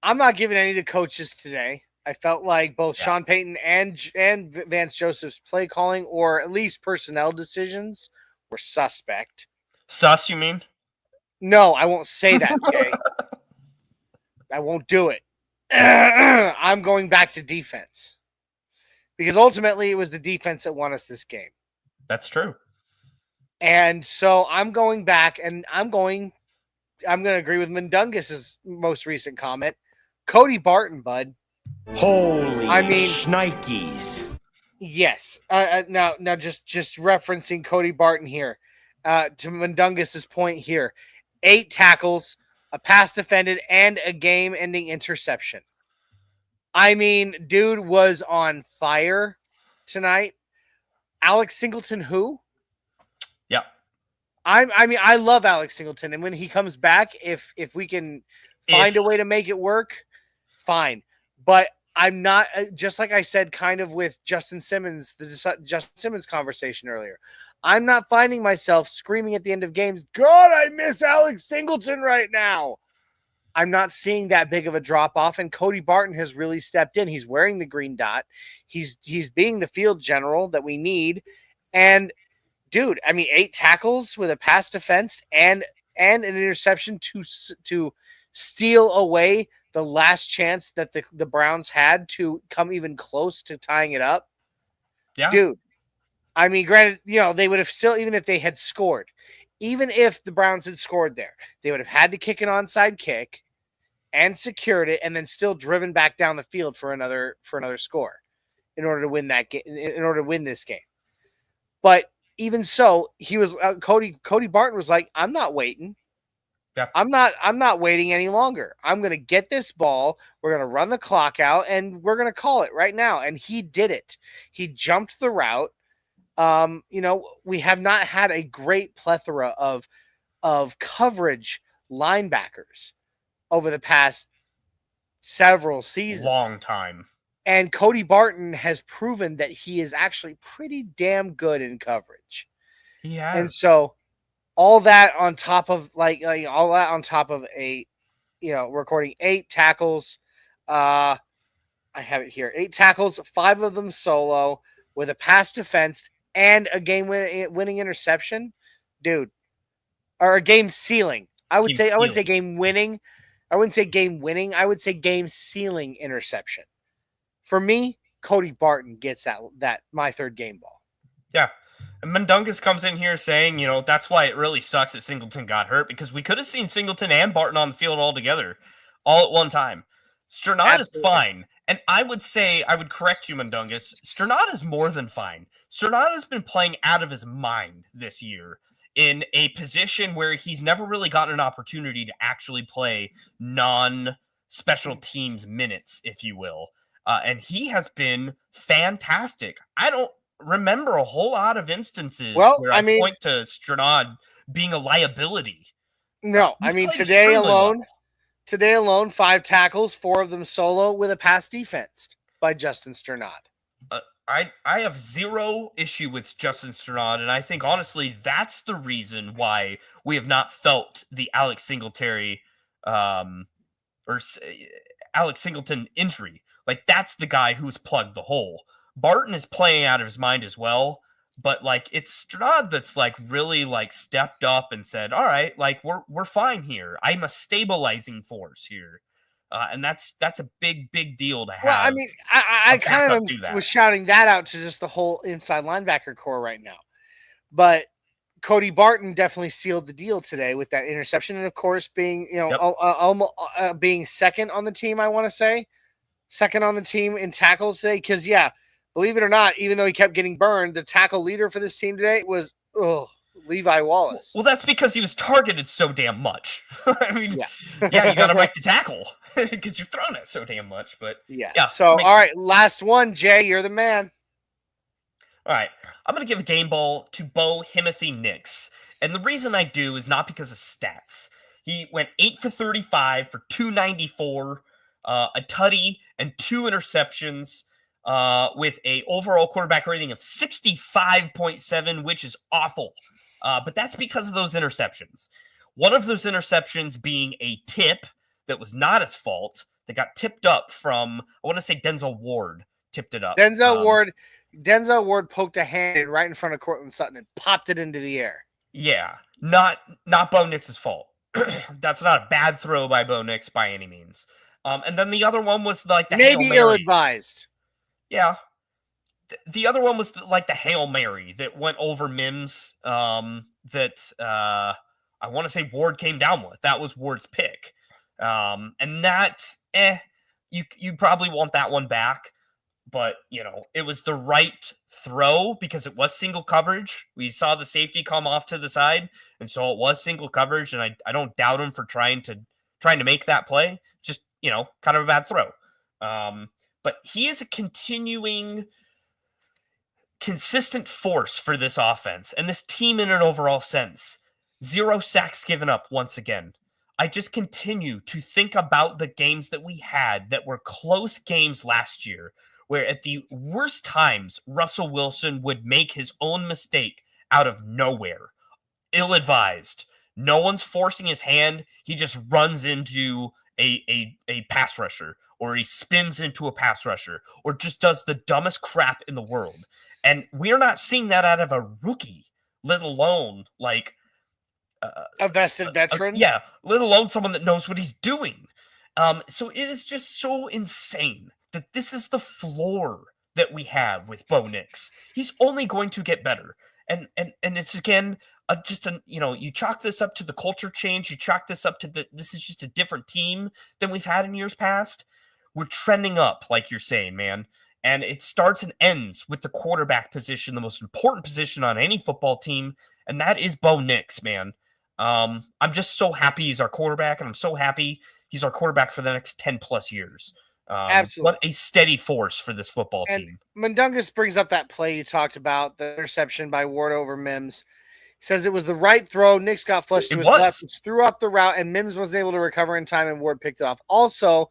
[SPEAKER 4] not giving any to coaches today. I felt like both Sean Payton and Vance Joseph's play calling, or at least personnel decisions, were suspect.
[SPEAKER 2] Sus, you mean?
[SPEAKER 4] No, I won't say that, Jay. I won't do it. I'm going back to defense. Because ultimately it was the defense that won us this game.
[SPEAKER 2] That's true.
[SPEAKER 4] And so I'm going back, and I'm going to agree with Mundungus's most recent comment. Cody Barton, bud.
[SPEAKER 6] Holy shnikes.
[SPEAKER 4] Yes. Now just referencing Cody Barton here, to Mundungus's point here. 8 tackles, a pass defended, and a game-ending interception. I mean, dude was on fire tonight. Alex Singleton, who?
[SPEAKER 2] Yeah.
[SPEAKER 4] I love Alex Singleton, and when he comes back, if we can find a way to make it work, fine. But I'm not, just like I said, kind of with Justin Simmons, the Justin Simmons conversation earlier. I'm not finding myself screaming at the end of games, God, I miss Alex Singleton right now. I'm not seeing that big of a drop-off, and Cody Barton has really stepped in. He's wearing the green dot. He's being the field general that we need. And, dude, I mean, 8 tackles with a pass defense and an interception to steal away the last chance that the Browns had to come even close to tying it up.
[SPEAKER 2] Yeah.
[SPEAKER 4] Dude, I mean, granted, they would have still, even if they had scored, even if the Browns had scored there, they would have had to kick an onside kick and secured it and then still driven back down the field for another score in order to win that game, in order to win this game. But even so, he was Cody Barton was like, I'm not waiting.
[SPEAKER 2] Yeah.
[SPEAKER 4] I'm not waiting any longer. I'm going to get this ball. We're going to run the clock out and we're going to call it right now. And he did it. He jumped the route. We have not had a great plethora of coverage linebackers over the past several seasons.
[SPEAKER 2] Long time.
[SPEAKER 4] And Cody Barton has proven that he is actually pretty damn good in coverage.
[SPEAKER 2] Yeah.
[SPEAKER 4] And so all that on top of all that on top of recording 8 tackles. I have it here. 8 tackles, 5 of them solo with a pass defense and a game-winning interception, dude, or a game sealing. I wouldn't say game winning. I wouldn't say game winning. I would say game sealing interception. For me, Cody Barton gets that my third game ball.
[SPEAKER 2] Yeah. And Mundungus comes in here saying, that's why it really sucks that Singleton got hurt, because we could have seen Singleton and Barton on the field all together, all at one time. Sternad is fine. And I would correct you, Mundungus. Sternad is more than fine. Sternad has been playing out of his mind this year in a position where he's never really gotten an opportunity to actually play non-special teams minutes, if you will. And he has been fantastic. I don't remember a whole lot of instances where I point to Sternad being a liability.
[SPEAKER 4] No, today alone, 5 tackles, 4 of them solo with a pass defense by Justin Sternad.
[SPEAKER 2] I have zero issue with Justin Sternad, and I think, honestly, that's the reason why we have not felt the Alex Singletary or Alex Singleton injury. Like, that's the guy who's plugged the hole. Barton is playing out of his mind as well, but it's Sternad that's really stepped up and said, all right, we're fine here. I'm a stabilizing force here. And that's a big deal to have.
[SPEAKER 4] Well, I kind of was shouting that out to just the whole inside linebacker core right now. But Cody Barton definitely sealed the deal today with that interception. And of course, being, being second on the team, I want to say. Second on the team in tackles today. Because, believe it or not, even though he kept getting burned, the tackle leader for this team today was Levi Wallace.
[SPEAKER 2] Well, that's because he was targeted so damn much. You got to break the tackle because you're throwing it so damn much. But yeah.
[SPEAKER 4] So, all right, last one, Jay. You're the man.
[SPEAKER 2] All right. I'm going to give a game ball to Bo Nix. And the reason I do is not because of stats. He went 8 for 35 for 294, a tutty, and 2 interceptions. With a overall quarterback rating of 65.7, which is awful. But that's because of those interceptions. One of those interceptions being a tip that was not his fault, that got tipped up from, I want to say Denzel Ward tipped it up.
[SPEAKER 4] Denzel Ward poked a hand right in front of Cortland Sutton and popped it into the air.
[SPEAKER 2] Yeah, not Bo Nix's fault. That's not a bad throw by Bo Nix by any means. And then the other one was the
[SPEAKER 4] maybe ill-advised.
[SPEAKER 2] Yeah. The other one was the Hail Mary that went over Mims that I want to say Ward came down with. That was Ward's pick. And that, you probably want that one back. But, it was the right throw because it was single coverage. We saw the safety come off to the side. And so it was single coverage. And I don't doubt him for trying to make that play. Just, kind of a bad throw. But he is a continuing, consistent force for this offense and this team in an overall sense. 0 sacks given up once again. I just continue to think about the games that we had that were close games last year, where at the worst times, Russell Wilson would make his own mistake out of nowhere. Ill-advised. No one's forcing his hand. He just runs into a pass rusher, or he spins into a pass rusher, or just does the dumbest crap in the world. And we're not seeing that out of a rookie, let alone like
[SPEAKER 4] a vested veteran.
[SPEAKER 2] Let alone someone that knows what he's doing. So it is just so insane that this is the floor that we have with Bo Nix. He's only going to get better. And it's again you chalk this up to the culture change. You chalk this up to this is just a different team than we've had in years past. We're trending up, like you're saying, man. And it starts and ends with the quarterback position, the most important position on any football team, and that is Bo Nix, man. I'm just so happy he's our quarterback, and I'm so happy he's our quarterback for the next 10 plus years.
[SPEAKER 4] Absolutely.
[SPEAKER 2] What a steady force for this football team.
[SPEAKER 4] Mundungus brings up that play you talked about, the interception by Ward over Mims. He says it was the right throw. Nix got flushed to his left, which threw off the route, and Mims wasn't able to recover in time, and Ward picked it off. Also,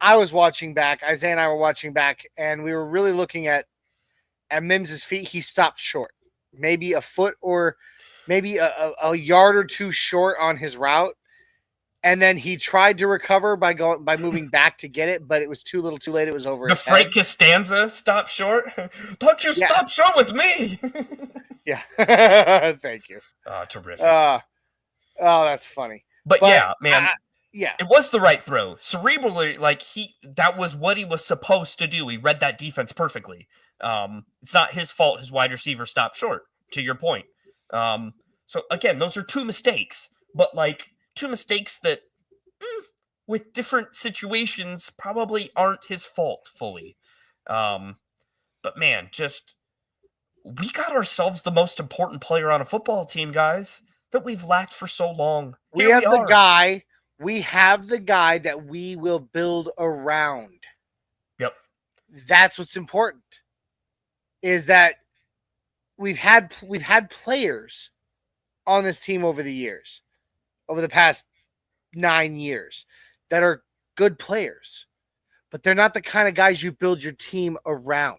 [SPEAKER 4] I was watching back. Isaiah and I were watching back, and we were really looking at Mims's feet. He stopped short, maybe a foot or maybe a yard or two short on his route. And then he tried to recover by moving back to get it, but it was too little, too late. It was over.
[SPEAKER 2] The Frank Costanza stop short. Don't you stop short with me?
[SPEAKER 4] Yeah. Thank you.
[SPEAKER 2] Oh, terrific.
[SPEAKER 4] That's funny.
[SPEAKER 2] But yeah, man.
[SPEAKER 4] Yeah.
[SPEAKER 2] It was the right throw. Cerebrally, that was what he was supposed to do. He read that defense perfectly. It's not his fault his wide receiver stopped short, to your point. So again, those are two mistakes, but two mistakes that with different situations probably aren't his fault fully. But man, we got ourselves the most important player on a football team, guys, that we've lacked for so long.
[SPEAKER 4] We have the guy that we will build around.
[SPEAKER 2] Yep.
[SPEAKER 4] That's what's important, is that we've had players on this team over the years, over the past 9 years, that are good players, but they're not the kind of guys you build your team around.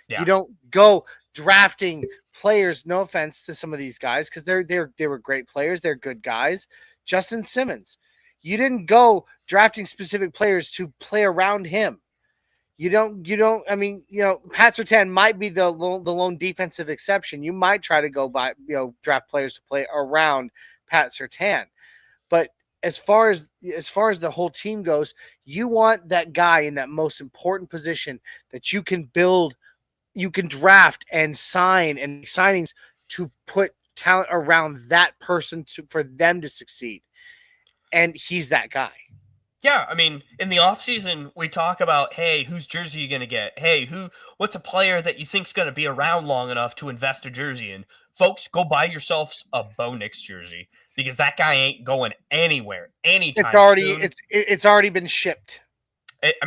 [SPEAKER 4] Yeah. You don't go drafting players. No offense to some of these guys, because they were great players. They're good guys. Justin Simmons, you didn't go drafting specific players to play around him. You don't. I mean, Pat Surtain might be the lone defensive exception. You might try to go draft players to play around Pat Surtain, but as far as the whole team goes, you want that guy in that most important position that you can build, you can draft and sign and signings to put talent around that person for them to succeed. And he's that guy.
[SPEAKER 2] Yeah, I mean, in the offseason, we talk about, hey, whose jersey are you going to get? Hey, what's a player that you think's going to be around long enough to invest a jersey in? Folks, go buy yourselves a Bo Nix jersey, because that guy ain't going anywhere anytime soon.
[SPEAKER 4] It's already been shipped.
[SPEAKER 2] That's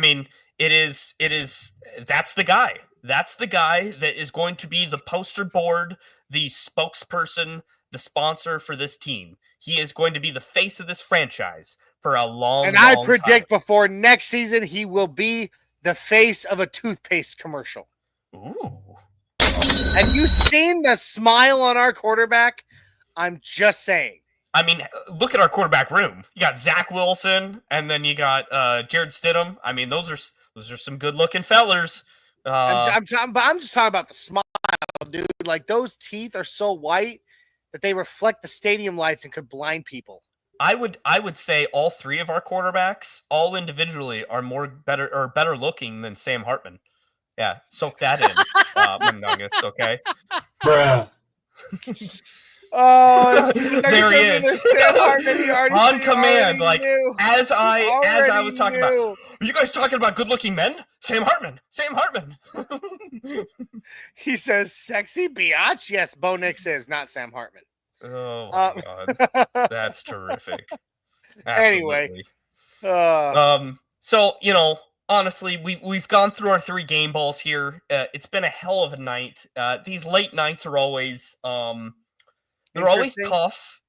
[SPEAKER 2] the guy. That's the guy that is going to be the poster board, the spokesperson, the sponsor for this team. He is going to be the face of this franchise for a long
[SPEAKER 4] I predict before next season, he will be the face of a toothpaste commercial.
[SPEAKER 2] Ooh.
[SPEAKER 4] Have you seen the smile on our quarterback? I'm just saying.
[SPEAKER 2] I mean, look at our quarterback room. You got Zach Wilson, and then you got Jared Stidham. I mean, those are some good-looking fellers.
[SPEAKER 4] I'm just talking about the smile, dude. Like, those teeth are so white that they reflect the stadium lights and could blind people.
[SPEAKER 2] I would say all three of our quarterbacks, all individually, are better looking than Sam Hartman. Yeah, soak that in, Nuggets, okay?
[SPEAKER 6] Bruh.
[SPEAKER 4] Oh,
[SPEAKER 2] there he is.
[SPEAKER 4] Sam Hartman,
[SPEAKER 2] on command, as I was talking about. Are you guys talking about good-looking men? Sam Hartman.
[SPEAKER 4] He says, "Sexy biatch." Yes, Bo Nix is not Sam Hartman.
[SPEAKER 2] Oh my God, that's terrific.
[SPEAKER 4] Anyway,
[SPEAKER 2] so honestly, we've gone through our 3 game balls here. It's been a hell of a night. These late nights are always they're always tough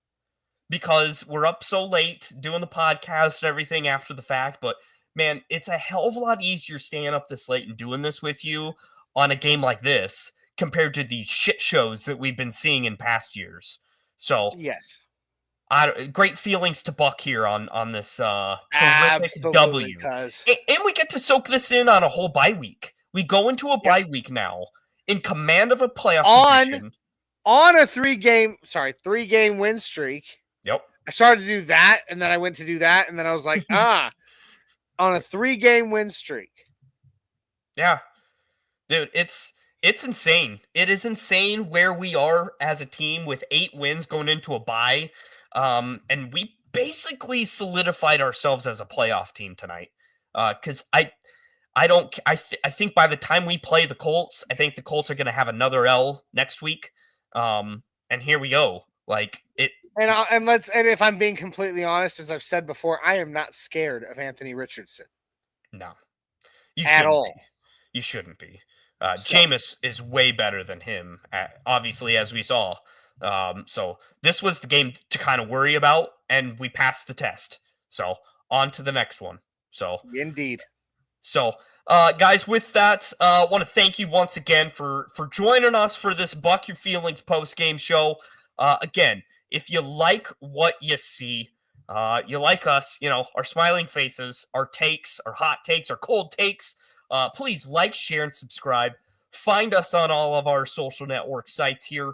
[SPEAKER 2] because we're up so late doing the podcast and everything after the fact. But man, it's a hell of a lot easier staying up this late and doing this with you on a game like this compared to the shit shows that we've been seeing in past years. So
[SPEAKER 4] yes,
[SPEAKER 2] great feelings to Buck here on this terrific
[SPEAKER 4] absolutely,
[SPEAKER 2] W.
[SPEAKER 4] And
[SPEAKER 2] we get to soak this in on a whole bye week. We go into a bye week now in command of a playoff position.
[SPEAKER 4] On a 3-game win streak.
[SPEAKER 2] Yep.
[SPEAKER 4] I started to do that, and then I went to do that, and then I was like, on a 3-game win streak.
[SPEAKER 2] Yeah. Dude, it's insane. It is insane where we are as a team with 8 wins going into a bye. And we basically solidified ourselves as a playoff team tonight. Because I think by the time we play the Colts, I think the Colts are going to have another L next week. And here we go. Like it.
[SPEAKER 4] And if I'm being completely honest, as I've said before, I am not scared of Anthony Richardson.
[SPEAKER 2] No,
[SPEAKER 4] at all.
[SPEAKER 2] You shouldn't be. Jameis is way better than him, obviously, as we saw. So this was the game to kind of worry about, and we passed the test. So on to the next one. So
[SPEAKER 4] indeed.
[SPEAKER 2] So, guys, with that, I want to thank you once again for joining us for this Buck Your Feelings post-game show. Again, if you like what you see, you like us, our smiling faces, our takes, our hot takes, our cold takes, please like, share, and subscribe. Find us on all of our social network sites here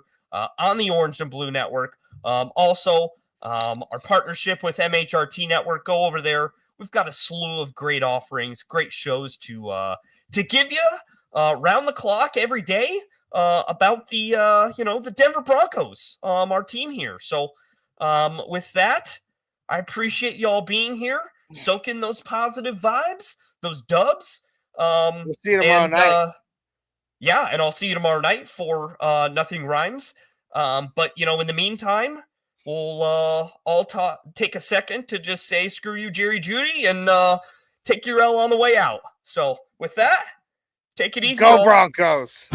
[SPEAKER 2] on the Orange and Blue Network. Also, our partnership with MHRT Network, go over there. We've got a slew of great offerings, great shows to give you round the clock every day about the Denver Broncos, our team here. So with that, I appreciate y'all being here, soaking those positive vibes, those dubs.
[SPEAKER 4] We'll see you tomorrow night.
[SPEAKER 2] Yeah, and I'll see you tomorrow night for Nothing Rhymes. But in the meantime, we'll all take a second to just say screw you, Jerry Jeudy, and take your L on the way out. So with that, take it easy.
[SPEAKER 4] Go Broncos.